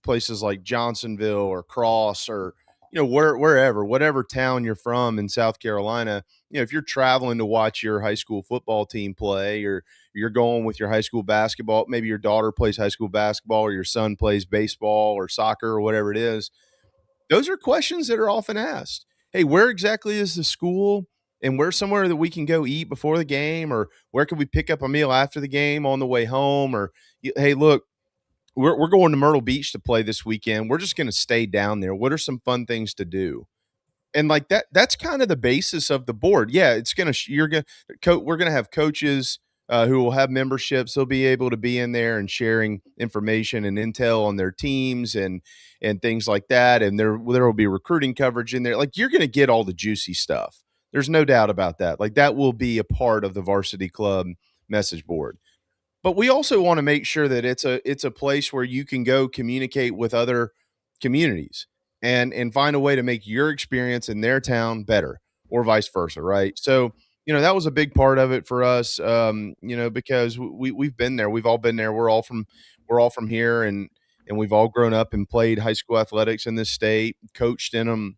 places like Johnsonville or Cross or, wherever, whatever town you're from in South Carolina. If you're traveling to watch your high school football team play, or you're going with your high school basketball, maybe your daughter plays high school basketball or your son plays baseball or soccer or whatever it is. Those are questions that are often asked. Hey, where exactly is the school? And where's somewhere that we can go eat before the game? Or where can we pick up a meal after the game on the way home? Or, hey, look, we're going to Myrtle Beach to play this weekend. We're just going to stay down there. What are some fun things to do? And like that's kind of the basis of the board. Yeah, we're going to have coaches who will have memberships. They'll be able to be in there and sharing information and intel on their teams and things like that. And there will be recruiting coverage in there. Like, you're going to get all the juicy stuff. There's no doubt about that. Like, that will be a part of the Varsity Club message board. But we also want to make sure that it's a place where you can go communicate with other communities and find a way to make your experience in their town better, or vice versa, right? So, that was a big part of it for us, because we've been there. We've all been there. We're all from here, and we've all grown up and played high school athletics in this state, coached in them,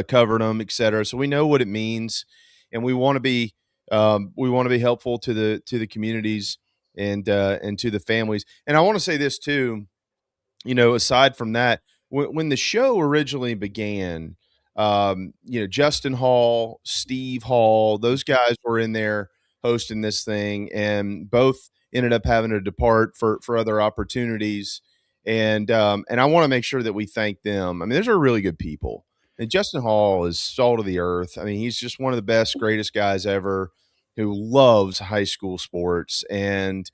covered them, et cetera. So we know what it means, and we want to be helpful to the communities and to the families. And I want to say this too, aside from that, when the show originally began, Justin Hall, Steve Hall, those guys were in there hosting this thing, and both ended up having to depart for other opportunities. And I want to make sure that we thank them. I mean, those are really good people. And Justin Hall is salt of the earth. I mean, he's just one of the best, greatest guys ever, who loves high school sports. And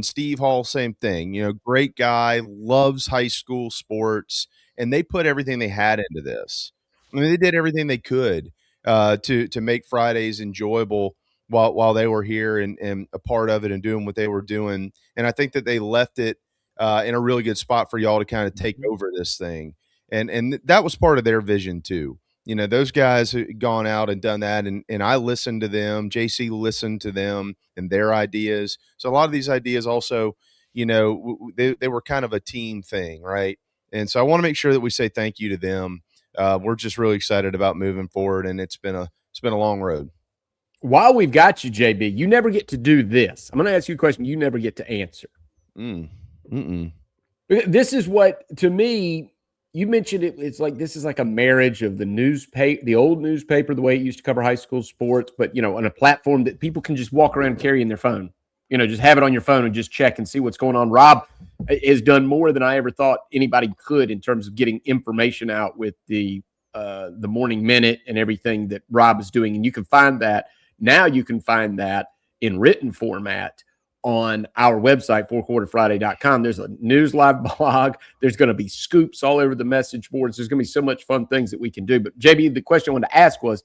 Steve Hall, same thing, great guy, loves high school sports, and they put everything they had into this. I mean, they did everything they could to make Fridays enjoyable while they were here and a part of it and doing what they were doing. And I think that they left it in a really good spot for y'all to kind of take over this thing. And that was part of their vision too. Those guys who gone out and done that, and I listened to them. JC listened to them and their ideas. So a lot of these ideas also, they were kind of a team thing, right? And so I want to make sure that we say thank you to them. We're just really excited about moving forward, and it's been a long road. While we've got you, JB, you never get to do this. I'm going to ask you a question you never get to answer. This is what, to me, you mentioned it. It's like, this is like a marriage of the newspaper, the old newspaper, the way it used to cover high school sports, but, on a platform that people can just walk around carrying their phone, just have it on your phone and just check and see what's going on. Rob has done more than I ever thought anybody could in terms of getting information out with the Morning Minute and everything that Rob is doing. And you can find that in written format on our website, fourquarterfriday.com. There's a News Live blog. There's going to be scoops all over the message boards. There's going to be so much fun things that we can do. But JB, the question I wanted to ask was,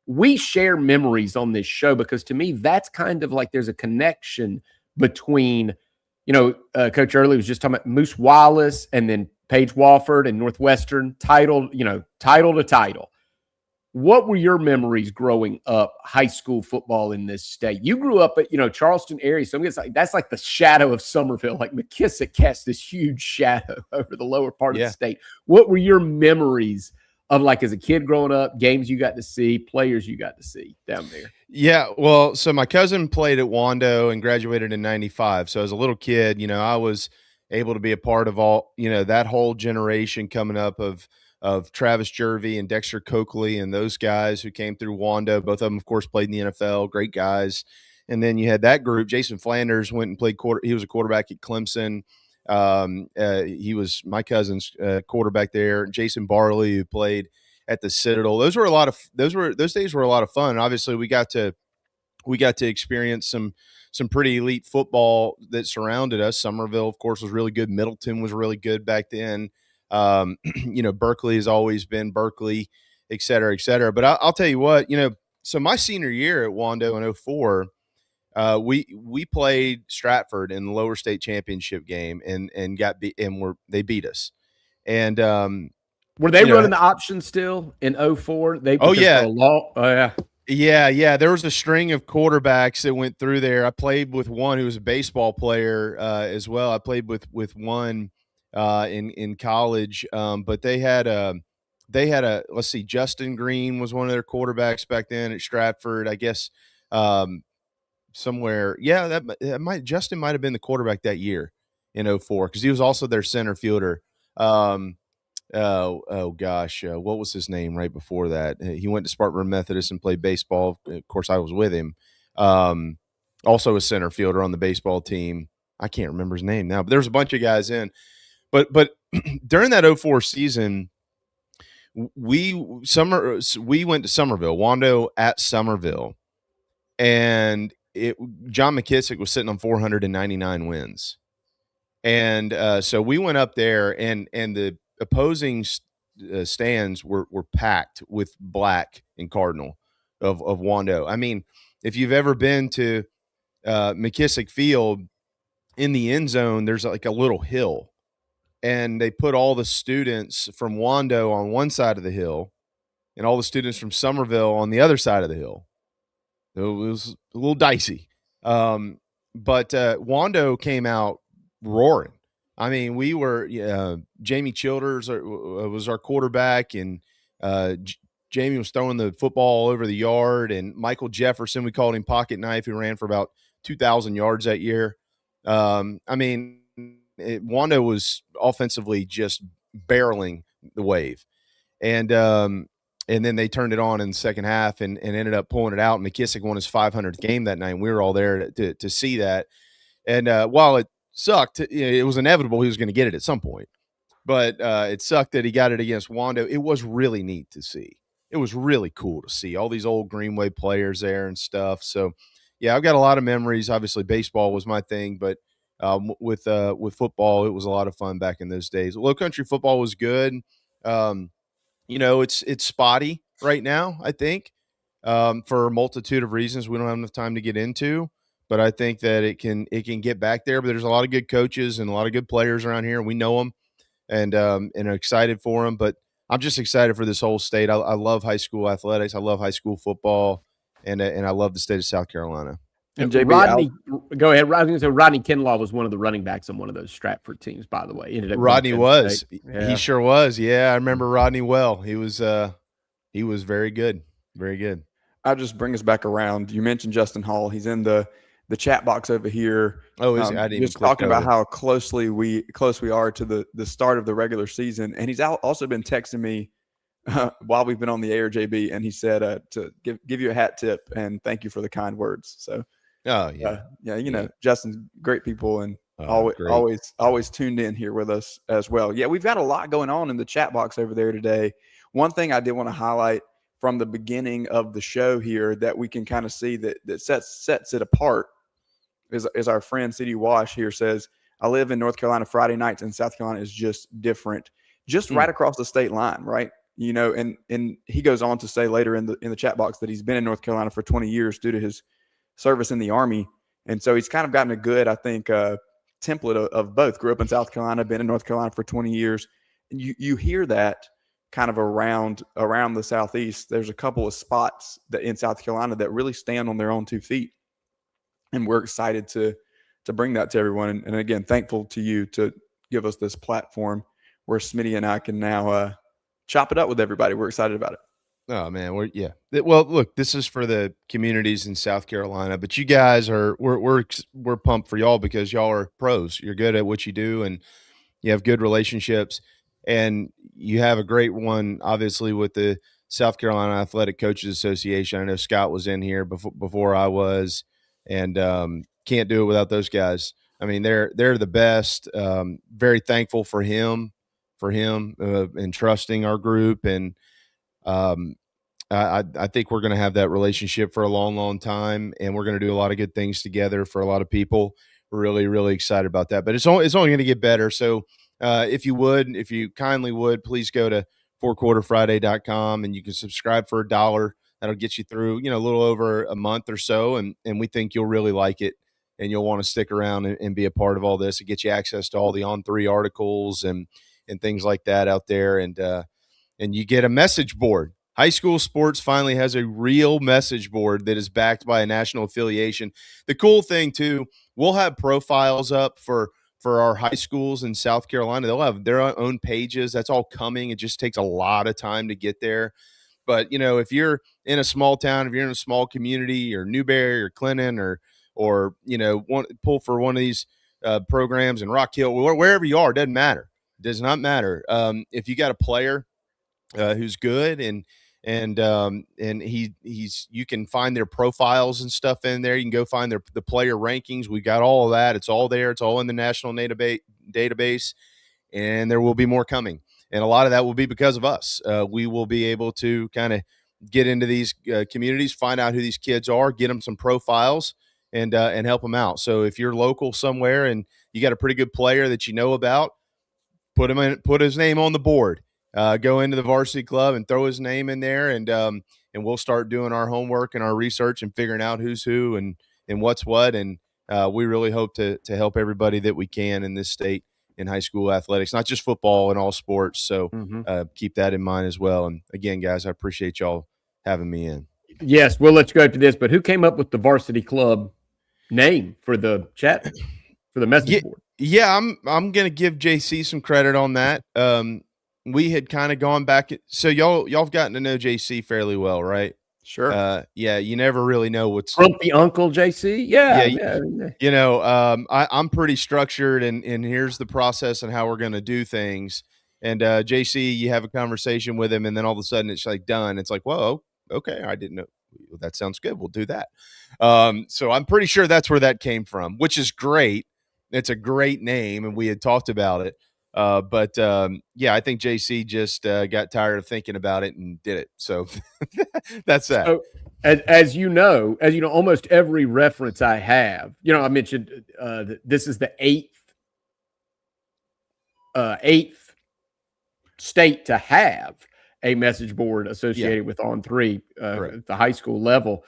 we share memories on this show, because to me, that's kind of like there's a connection between, Coach Earley was just talking about Moose Wallace and then Paige Wofford and Northwestern, title to title. what were your memories growing up high school football in this state? You grew up at, Charleston area. So that's like the shadow of Somerville. Like McKissick cast this huge shadow over the lower part of the state. What were your memories of, like, as a kid growing up, games you got to see, players you got to see down there? Yeah, well, so my cousin played at Wando and graduated in 95. So as a little kid, I was able to be a part of all, that whole generation coming up of Travis Jervey and Dexter Coakley and those guys who came through Wando. Both of them, of course, played in the NFL, great guys. And then you had that group. Jason Flanders went and played he was a quarterback at Clemson. He was my cousin's quarterback there. Jason Barley, who played at the Citadel. Those days were a lot of fun. Obviously, we got to experience some pretty elite football that surrounded us. Somerville, of course, was really good. Middleton was really good back then. Berkeley has always been Berkeley, et cetera, et cetera. But I'll tell you what, so my senior year at Wando in 04, we played Stratford in the lower state championship game and got beat, and they beat us. And were they running the option still in 04? Yeah. There was a string of quarterbacks that went through there. I played with one who was a baseball player as well. I played with one in college, but they had a let's see, Justin Green was one of their quarterbacks back then at Stratford, I guess. Somewhere, Justin might have been the quarterback that year in 04 because he was also their center fielder. What was his name right before that? He went to Spartanburg Methodist and played baseball. Of course, I was with him. Also a center fielder on the baseball team. I can't remember his name now, but there's a bunch of guys in. But during that 04 season, we went to Somerville, Wando at Somerville, and John McKissick was sitting on 499 wins. And so we went up there, and the opposing stands were packed with black and cardinal of Wando. I mean, if you've ever been to McKissick Field, in the end zone, there's like a little hill, and they put all the students from Wando on one side of the hill and all the students from Somerville on the other side of the hill. It was a little dicey. But Wando came out roaring. I mean, we were Jamie Childers was our quarterback, and Jamie was throwing the football all over the yard, and Michael Jefferson, we called him Pocket Knife, who ran for about 2,000 yards that year. Wando was offensively just barreling the wave, and then they turned it on in the second half and ended up pulling it out. McKissick won his 500th game that night, and we were all there to see that. And while it sucked, it was inevitable he was going to get it at some point. But it sucked that he got it against Wando. It was really neat to see. It was really cool to see all these old Greenway players there and stuff. So, yeah, I've got a lot of memories. Obviously, baseball was my thing, but with football, it was a lot of fun back in those days. Low country football was good. It's spotty right now, I think, for a multitude of reasons we don't have enough time to get into. But I think that it can get back there. But there's a lot of good coaches and a lot of good players around here. We know them, and are excited for them. But I'm just excited for this whole state. I love high school athletics. I love high school football, and I love the state of South Carolina. And JB, go ahead. Rodney Kinlaw was one of the running backs on one of those Stratford teams, by the way. Rodney was. Yeah. He sure was. Yeah, I remember Rodney well. He was very good. Very good. I'll just bring us back around. You mentioned Justin Hall. He's in the chat box over here. Oh, is he? I didn't just talking about how close we are to the start of the regular season. And he's also been texting me while we've been on the air, JB, and he said to give you a hat tip and thank you for the kind words. So, Justin's great people and always tuned in here with us as well. Yeah, we've got a lot going on in the chat box over there today. One thing I did want to highlight from the beginning of the show here that we can kind of see that sets it apart is our friend C.D. Wash here says, I live in North Carolina Friday nights, and South Carolina is just different, right across the state line, right? And he goes on to say later in the chat box that he's been in North Carolina for 20 years due to his service in the Army. And so he's kind of gotten a good, I think, template of both. Grew up in South Carolina, been in North Carolina for 20 years. And you hear that kind of around the Southeast, there's a couple of spots that in South Carolina that really stand on their own 2 feet. And we're excited to bring that to everyone. And again, thankful to you to give us this platform where Smitty and I can now chop it up with everybody. We're excited about it. Oh man, well, look, this is for the communities in South Carolina, but you guys we're pumped for y'all because y'all are pros. You're good at what you do, and you have good relationships, and you have a great one, obviously, with the South Carolina Athletic Coaches Association. I know Scott was in here before I was, and can't do it without those guys. I mean, they're the best. Very thankful for him and trusting our group, and I think we're going to have that relationship for a long, long time, and we're going to do a lot of good things together for a lot of people. We're really, really excited about that, but it's only going to get better. So if you kindly would, please go to fourquarterfriday.com and you can subscribe for $1. That'll get you through, a little over a month or so. And we think you'll really like it and you'll want to stick around and be a part of all this. It gets you access to all the On3 articles and things like that out there. And you get a message board. High school sports finally has a real message board that is backed by a national affiliation. The cool thing too, we'll have profiles up for our high schools in South Carolina. They'll have their own pages. That's all coming. It just takes a lot of time to get there. But, if you're in a small town, if you're in a small community or Newberry or Clinton or pull for one of these programs in Rock Hill, wherever you are, doesn't matter. It does not matter. If you got a player who's good and he's you can find their profiles and stuff in there. You can go find the player rankings. We got all of that. It's all there. It's all in the national database, and there will be more coming. And a lot of that will be because of us. We will be able to kind of get into these communities, find out who these kids are, get them some profiles, and help them out. So if you're local somewhere and you got a pretty good player that you know about, put his name on the board. Go into the varsity club and throw his name in there, and we'll start doing our homework and our research and figuring out who's who and what's what. And we really hope to help everybody that we can in this state in high school athletics, not just football and all sports. So keep that in mind as well. And again, guys, I appreciate y'all having me in. Yes, we'll let you go after this, but who came up with the varsity club name for the chat, for the message board? Yeah, I'm going to give JC some credit on that. We had kind of gone back. So y'all have gotten to know JC fairly well, right? Sure. Yeah, you never really know what's Grumpy Uncle JC. Yeah. I'm pretty structured, and here's the process and how we're going to do things. And JC, you have a conversation with him, and then all of a sudden it's like done. It's like, whoa, okay, I didn't know. That sounds good. We'll do that. So I'm pretty sure that's where that came from, which is great. It's a great name, and we had talked about it. But I think JC just got tired of thinking about it and did it. So that's that. So, as you know, almost every reference I have, I mentioned this is the eighth state to have a message board associated with On3 at the high school level.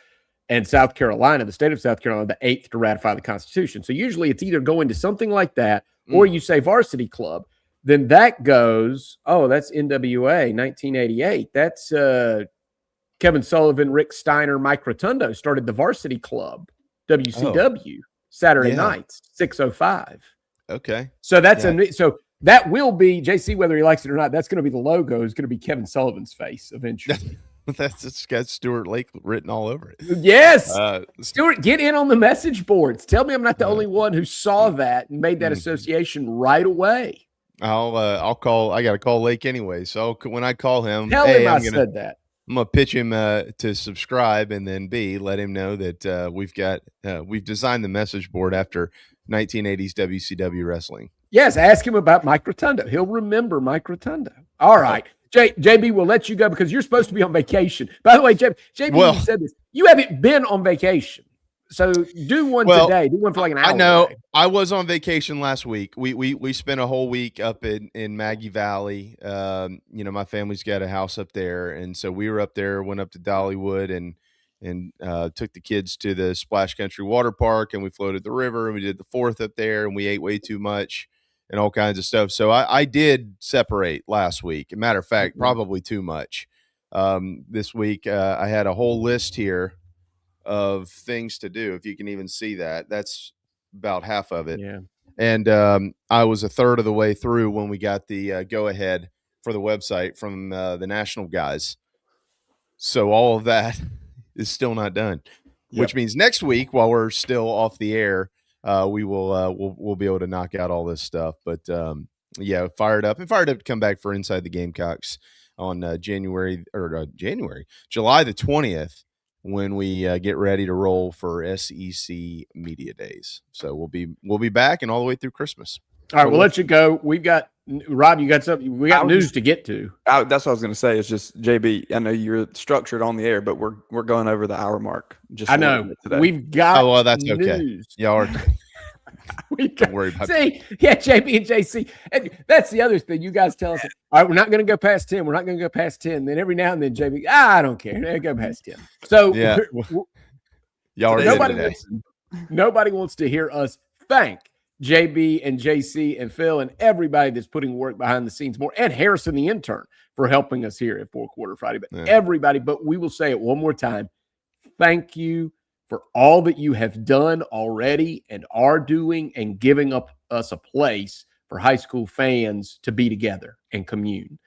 And South Carolina, the state of South Carolina, the 8th to ratify the Constitution. So usually it's either going to something like that, or you say varsity club. Then that goes, that's NWA, 1988. That's Kevin Sullivan, Rick Steiner, Mike Rotundo started the varsity club, WCW, Saturday nights, 6:05. Okay. So so that will be, JC, whether he likes it or not, that's going to be the logo, is going to be Kevin Sullivan's face eventually. It's got Stuart Lake written all over it. Yes. Stuart, get in on the message boards. Tell me I'm not the only one who saw that and made that association right away. I'll call. I got to call Lake anyway. So when I call him, tell him I said that. I'm going to pitch him to subscribe, and then let him know that we've designed the message board after 1980s WCW wrestling. Yes. Ask him about Mike Rotundo. He'll remember Mike Rotundo. All right. JB, we'll let you go because you're supposed to be on vacation. By the way, JB, you said this. You haven't been on vacation. So do one today. Do one for like an hour. I know. Today. I was on vacation last week. We spent a whole week up in Maggie Valley. My family's got a house up there. And so we were up there, went up to Dollywood and took the kids to the Splash Country Water Park, and we floated the river, and we did the 4th up there, and we ate way too much. and all kinds of stuff. So I did separate last week. As a matter of fact, probably too much. This week, I had a whole list here of things to do. If you can even see that, that's about half of it. Yeah. And I was a third of the way through when we got the go ahead for the website from the national guys. So all of that is still not done, which means next week, while we're still off the air, we will we'll be able to knock out all this stuff. But yeah, fired up to come back for Inside the Gamecocks on July the 20th, when we get ready to roll for SEC Media Days. So we'll be back and all the way through Christmas. All right, we'll let you go. We've got Rob. You got something? We got news to get to. That's what I was going to say. It's just JB. I know you're structured on the air, but we're going over the hour mark. Just I know we've got. Oh well, that's news. okay. Y'all are. Don't worry about it. Yeah, JB and JC. And that's the other thing. You guys tell us, all right, we're not going to go past 10. We're not going to go past 10. Then every now and then, JB, I don't care. Go past 10. So yeah, y'all are nobody wants to hear us thank JB and JC and Phil and everybody that's putting work behind the scenes more, and Harrison, the intern, for helping us here at Four Quarter Friday. But everybody, but we will say it one more time. Thank you for all that you have done already and are doing, and giving up us a place for high school fans to be together and commune.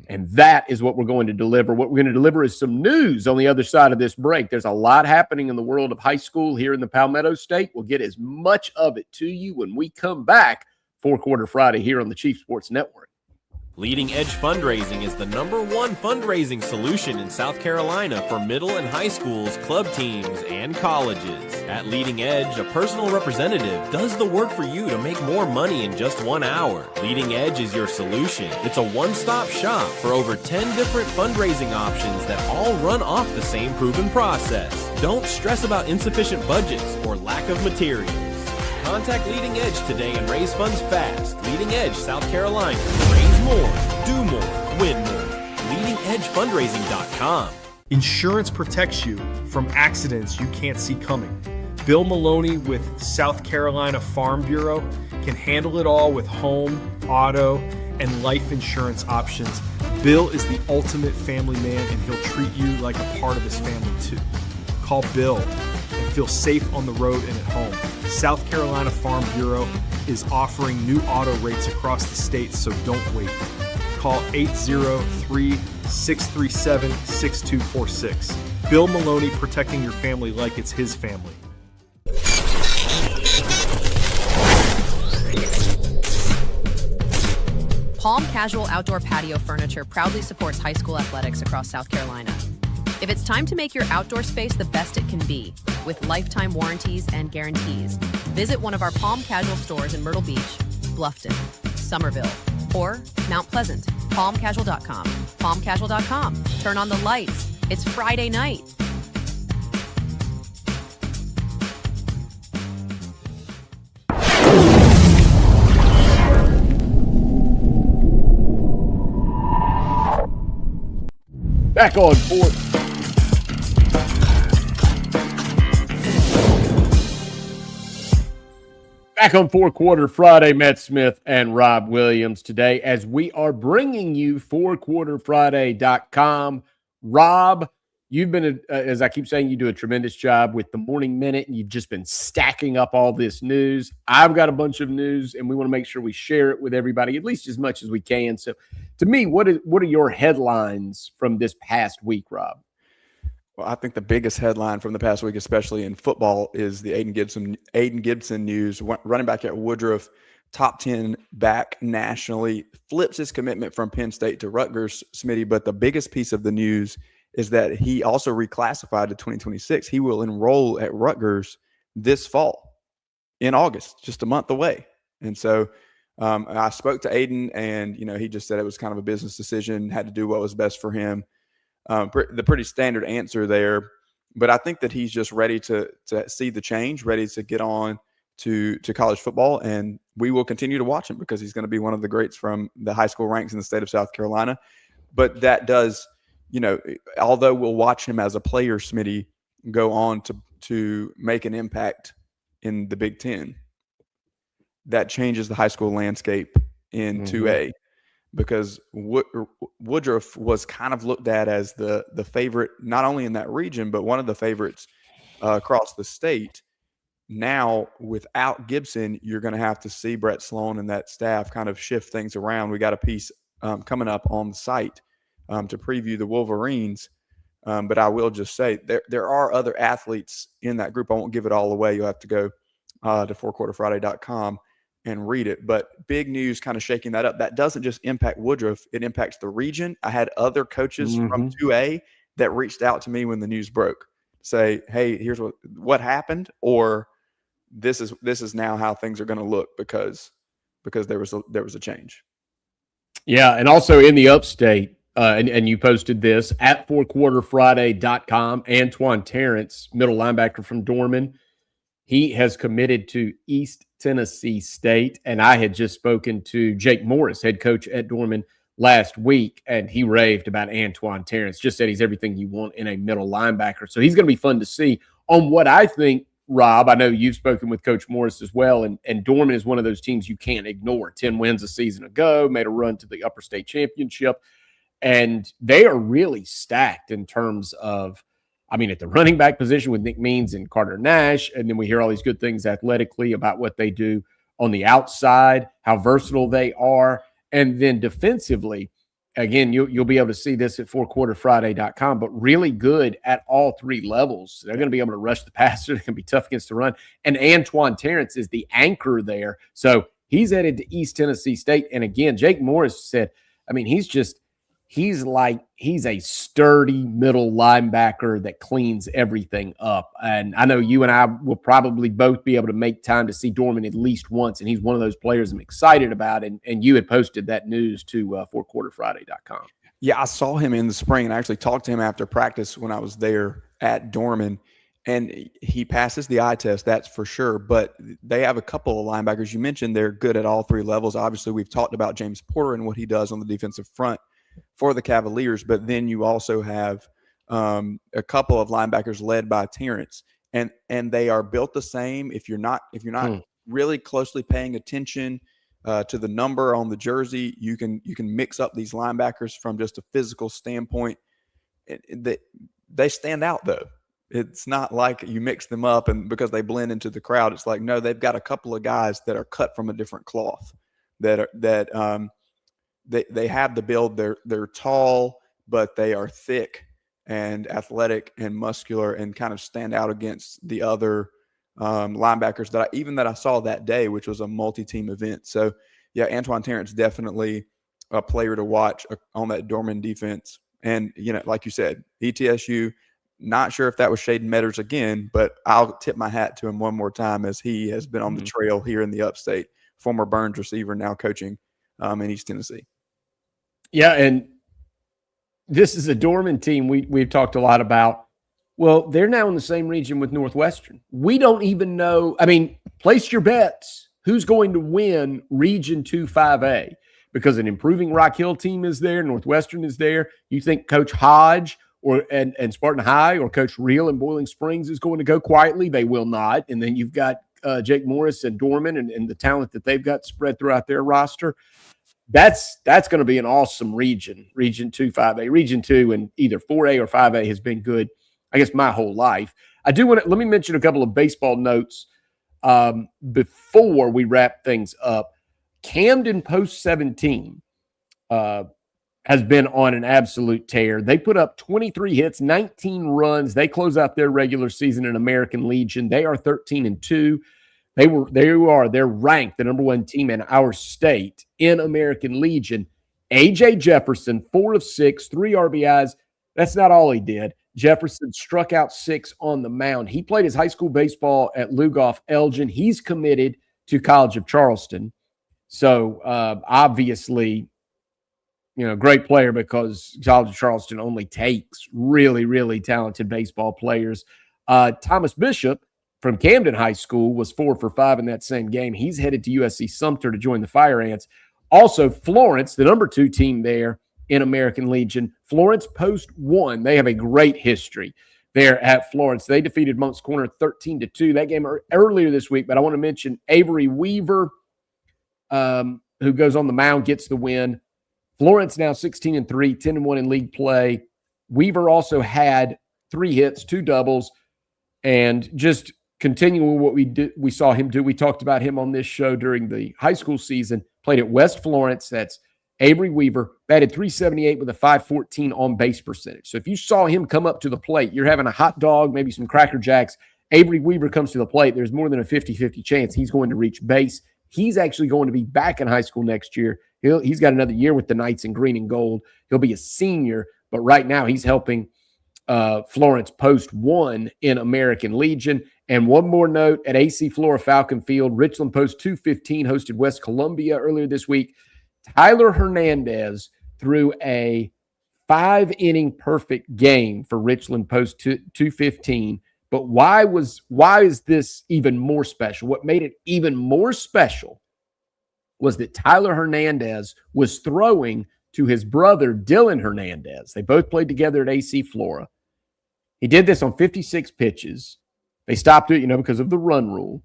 And that is what we're going to deliver. What we're going to deliver is some news on the other side of this break. There's a lot happening in the world of high school here in the Palmetto State. We'll get as much of it to you when we come back. Four Quarter Friday here on the Chief Sports Network. Leading Edge Fundraising is the #1 fundraising solution in South Carolina for middle and high schools, club teams, and colleges. At Leading Edge, a personal representative does the work for you to make more money in just 1 hour. Leading Edge is your solution. It's a one-stop shop for over 10 different fundraising options that all run off the same proven process. Don't stress about insufficient budgets or lack of materials. Contact Leading Edge today and raise funds fast. Leading Edge, South Carolina. Raise more, do more, win more. LeadingEdgeFundraising.com. Insurance protects you from accidents you can't see coming. Bill Maloney with South Carolina Farm Bureau can handle it all with home, auto, and life insurance options. Bill is the ultimate family man, and he'll treat you like a part of his family too. Call Bill and feel safe on the road and at home. South Carolina Farm Bureau is offering new auto rates across the state, so don't wait. Call 803-637-6246. Bill Maloney, protecting your family like it's his family. Palm Casual Outdoor Patio Furniture proudly supports high school athletics across South Carolina. If it's time to make your outdoor space the best it can be, with lifetime warranties and guarantees, visit one of our Palm Casual stores in Myrtle Beach, Bluffton, Somerville, or Mount Pleasant. PalmCasual.com. PalmCasual.com. Turn on the lights. It's Friday night. Back on board. Back on Four Quarter Friday, Matt Smith and Rob Williams today, as we are bringing you fourquarterfriday.com. Rob, you've been, as I keep saying, you do a tremendous job with the Morning Minute, and you've just been stacking up all this news. I've got a bunch of news, and we want to make sure we share it with everybody, at least as much as we can. So to me, what are your headlines from this past week, Rob? Well, I think the biggest headline from the past week, especially in football, is the Aiden Gibson news. Running back at Woodruff, top 10 back nationally, flips his commitment from Penn State to Rutgers, Smitty. But the biggest piece of the news is that he also reclassified to 2026. He will enroll at Rutgers this fall in August, just a month away. And so I spoke to Aiden, and he just said it was kind of a business decision, had to do what was best for him. The pretty standard answer there, but I think that he's just ready to see the change, ready to get on to college football, and we will continue to watch him because he's going to be one of the greats from the high school ranks in the state of South Carolina. But that does, although we'll watch him as a player, Smitty, go on to make an impact in the Big Ten. that changes the high school landscape in 2A, because Woodruff was kind of looked at as the favorite, not only in that region, but one of the favorites across the state. Now, without Gibson, you're going to have to see Brett Sloan and that staff kind of shift things around. We got a piece coming up on the site to preview the Wolverines. But I will just say there are other athletes in that group. I won't give it all away. You'll have to go to fourquarterfriday.com and read it. But big news kind of shaking that up. That doesn't just impact Woodruff. It impacts the region. I had other coaches from 2A that reached out to me when the news broke, say, hey, here's what happened, or this is now how things are going to look because there was a change. Yeah, and also in the upstate, and you posted this at fourquarterfriday.com, Antoine Terrence, middle linebacker from Dorman, he has committed to East Tennessee State, and I had just spoken to Jake Morris, head coach at Dorman, last week, and he raved about Antoine Terrence, just said he's everything you want in a middle linebacker. So he's going to be fun to see on what I think. Rob, I know you've spoken with Coach Morris as well, and Dorman is one of those teams you can't ignore. 10 wins a season ago, made a run to the upper state championship, and they are really stacked in terms of, I mean, at the running back position with Nick Means and Carter Nash, and then we hear all these good things athletically about what they do on the outside, how versatile they are, and then defensively, again, you'll be able to see this at fourquarterfriday.com, but really good at all three levels. They're going to be able to rush the passer. They're going to be tough against the run. And Antoine Terrence is the anchor there. So he's headed to East Tennessee State. And again, Jake Morris said, I mean, he's a sturdy middle linebacker that cleans everything up. And I know you and I will probably both be able to make time to see Dorman at least once, and he's one of those players I'm excited about. And you had posted that news to fourquarterfriday.com. Yeah, I saw him in the spring, and I actually talked to him after practice when I was there at Dorman, and he passes the eye test, that's for sure. But they have a couple of linebackers. You mentioned they're good at all three levels. Obviously, we've talked about James Porter and what he does on the defensive front for the Cavaliers, but then you also have a couple of linebackers led by Terrence, and they are built the same. If you're not really closely paying attention to the number on the jersey, you can mix up these linebackers from just a physical standpoint. They stand out though. It's not like you mix them up and because they blend into the crowd. It's like, no, they've got a couple of guys that are cut from a different cloth They have the build. They're tall, but they are thick and athletic and muscular and kind of stand out against the other linebackers that I saw that day, which was a multi-team event. So, yeah, Antoine Terrence definitely a player to watch on that Dorman defense. And, like you said, ETSU, not sure if that was Shaden Metters again, but I'll tip my hat to him one more time as he has been on the trail here in the upstate, former Burns receiver, now coaching in East Tennessee. Yeah, and this is a Dorman team we've talked a lot about. Well, they're now in the same region with Northwestern. We don't even know. I mean, place your bets. Who's going to win Region 2 5A? Because an improving Rock Hill team is there. Northwestern is there. You think Coach Hodge and Spartan High or Coach Reel in Boiling Springs is going to go quietly? They will not. And then you've got Jake Morris and Dorman and the talent that they've got spread throughout their roster. That's going to be an awesome region, Region 2 5A. Region 2 and either 4A or 5A has been good, I guess, my whole life. I do want to – let me mention a couple of baseball notes before we wrap things up. Camden Post 17 has been on an absolute tear. They put up 23 hits, 19 runs. They close out their regular season in American Legion. They are 13-2. They're ranked the number one team in our state in American Legion. A.J. Jefferson, 4 of 6, 3 RBIs. That's not all he did. Jefferson struck out 6 on the mound. He played his high school baseball at Lugoff Elgin. He's committed to College of Charleston. So obviously, great player because College of Charleston only takes really, really talented baseball players. Thomas Bishop from Camden High School was 4 for 5 in that same game. He's headed to USC Sumter to join the Fire Ants. Also, Florence, the number 2 team there in American Legion, Florence Post 1. They have a great history there at Florence. They defeated Moncks Corner 13-2. That game earlier this week, but I want to mention Avery Weaver who goes on the mound, gets the win. Florence now 16-3, 10-1 in league play. Weaver also had 3 hits, 2 doubles, and just continuing what we saw him do. We talked about him on this show during the high school season. Played at West Florence. That's Avery Weaver, batted .378 with a .514 on base percentage. So if you saw him come up to the plate, you're having a hot dog, maybe some Cracker Jacks. Avery Weaver comes to the plate. There's more than a 50-50 chance he's going to reach base. He's actually going to be back in high school next year. He's got another year with the Knights in green and gold. He'll be a senior, but right now he's helping Florence post 1 in American Legion. And one more note, at AC Flora Falcon Field, Richland Post 215 hosted West Columbia earlier this week. Tyler Hernandez threw a 5-inning perfect game for Richland Post 215. But why is this even more special? What made it even more special was that Tyler Hernandez was throwing to his brother, Dylan Hernandez. They both played together at AC Flora. He did this on 56 pitches. They stopped it, because of the run rule.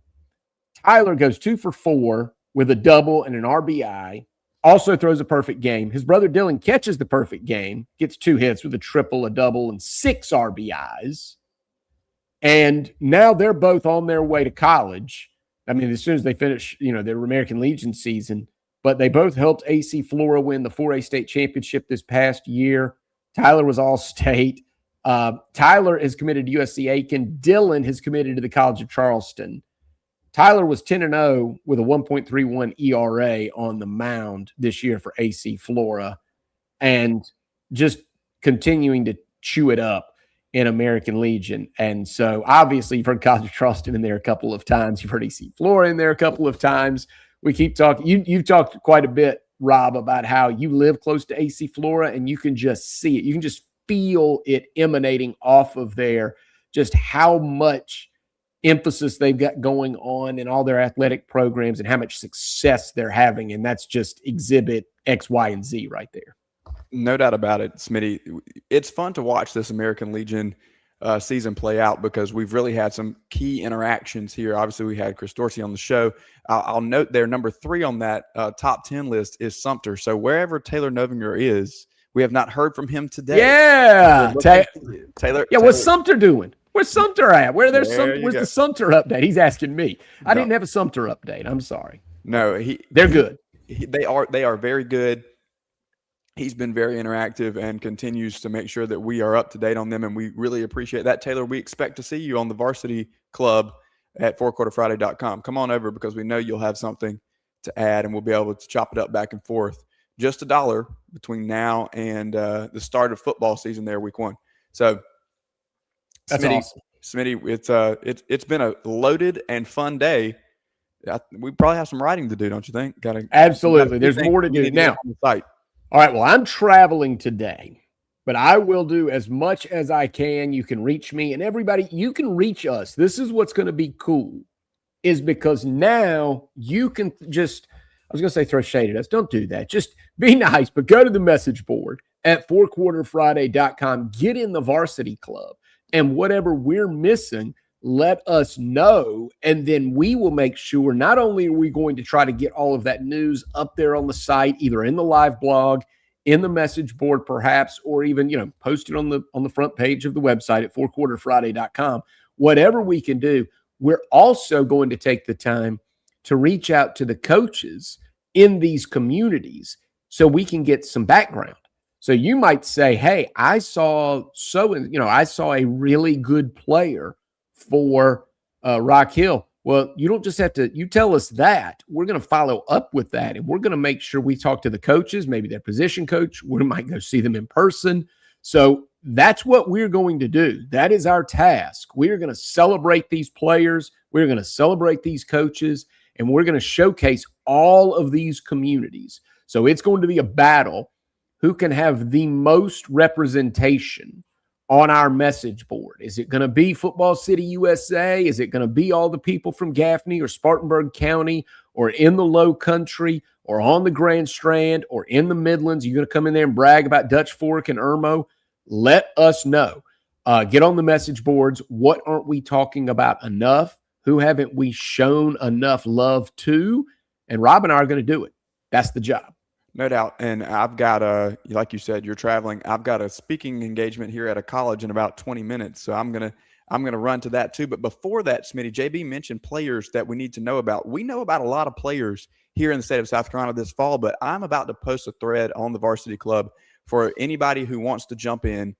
Tyler goes 2 for 4 with a double and an RBI. Also throws a perfect game. His brother Dylan catches the perfect game, gets 2 hits with a triple, a double, and 6 RBIs. And now they're both on their way to college. I mean, as soon as they finish, their American Legion season, but they both helped AC Flora win the 4A state championship this past year. Tyler was all-state. Tyler is committed to USC Aiken. Dylan has committed to the College of Charleston. Tyler was 10-0 with a 1.31 ERA on the mound this year for AC Flora, and just continuing to chew it up in American Legion. And so obviously you've heard College of Charleston in there a couple of times. You've heard AC Flora in there a couple of times. We keep talking. You've talked quite a bit, Rob, about how you live close to AC Flora and you can just see it. You can just feel it emanating off of there, just how much emphasis they've got going on in all their athletic programs and how much success they're having. And that's just exhibit X, Y, and Z right there. No doubt about it, Smitty. It's fun to watch this American Legion season play out because we've really had some key interactions here. Obviously, we had Chris Dorsey on the show. I'll note there, number 3 on that top 10 list is Sumter. So wherever Taylor Novinger is, we have not heard from him today. Yeah. Taylor. Yeah, what's Sumter doing? Where's Sumter at? Where's the Sumter update? He's asking me. I didn't have a Sumter update. I'm sorry. No, they're good. They are very good. He's been very interactive and continues to make sure that we are up to date on them, and we really appreciate that. Taylor, we expect to see you on the Varsity Club at fourquarterfriday.com. Come on over because we know you'll have something to add, and we'll be able to chop it up back and forth. Just $1 between now and the start of football season there, week 1. So, that's awesome. Smitty, it's been a loaded and fun day. We probably have some writing to do, don't you think? Absolutely. There's more to do now. On the site. All right. Well, I'm traveling today, but I will do as much as I can. You can reach me, and everybody, you can reach us. This is what's going to be cool, is because now you can just, I was going to say throw shade at us. Don't do that. Just be nice, but go to the message board at fourquarterfriday.com. Get in the Varsity Club, and whatever we're missing, let us know, and then we will make sure not only are we going to try to get all of that news up there on the site, either in the live blog, in the message board perhaps, or even, post it on the front page of the website at fourquarterfriday.com. Whatever we can do, we're also going to take the time to reach out to the coaches in these communities so we can get some background. So you might say, hey, I saw a really good player for Rock Hill. Well, you don't just have to, you tell us that. We're going to follow up with that, and we're going to make sure we talk to the coaches, maybe their position coach. We might go see them in person. So that's what we're going to do. That is our task. We are going to celebrate these players. We're going to celebrate these coaches, and we're going to showcase all of these communities. So it's going to be a battle who can have the most representation on our message board. Is it going to be Football City, USA? Is it going to be all the people from Gaffney or Spartanburg County or in the Low Country or on the Grand Strand or in the Midlands? You're going to come in there and brag about Dutch Fork and Irmo? Let us know. Get on the message boards. What aren't we talking about enough? Who haven't we shown enough love to? And Rob and I are going to do it. That's the job. No doubt. And I've got like you said, you're traveling. I've got a speaking engagement here at a college in about 20 minutes. So I'm going to run to that too. But before that, Smitty, JB mentioned players that we need to know about. We know about a lot of players here in the state of South Carolina this fall, but I'm about to post a thread on the Varsity Club for anybody who wants to jump in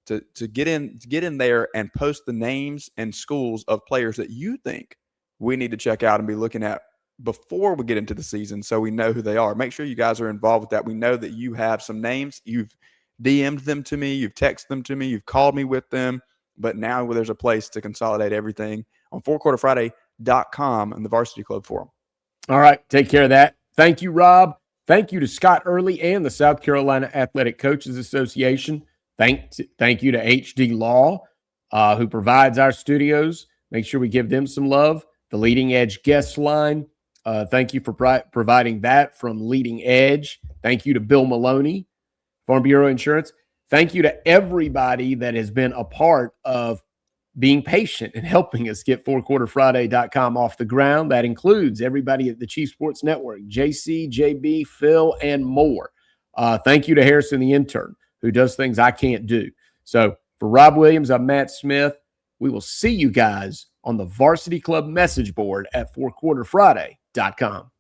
to get in there and post the names and schools of players that you think we need to check out and be looking at before we get into the season, so we know who they are. Make sure you guys are involved with that. We know that you have some names. You've DM'd them to me. You've texted them to me. You've called me with them. But now there's a place to consolidate everything on fourquarterfriday.com and the Varsity Club Forum. All right. Take care of that. Thank you, Rob. Thank you to Scott Earley and the South Carolina Athletic Coaches Association. Thank you to HD Law, who provides our studios. Make sure we give them some love. The Leading Edge guest line. Thank you for providing that from Leading Edge. Thank you to Bill Maloney, Farm Bureau Insurance. Thank you to everybody that has been a part of being patient and helping us get fourquarterfriday.com off the ground. That includes everybody at the Chief Sports Network, JC, JB, Phil, and more. Thank you to Harrison, the intern, who does things I can't do. So for Rob Williams, I'm Matt Smith. We will see you guys on the Varsity Club message board at fourquarterfriday.com.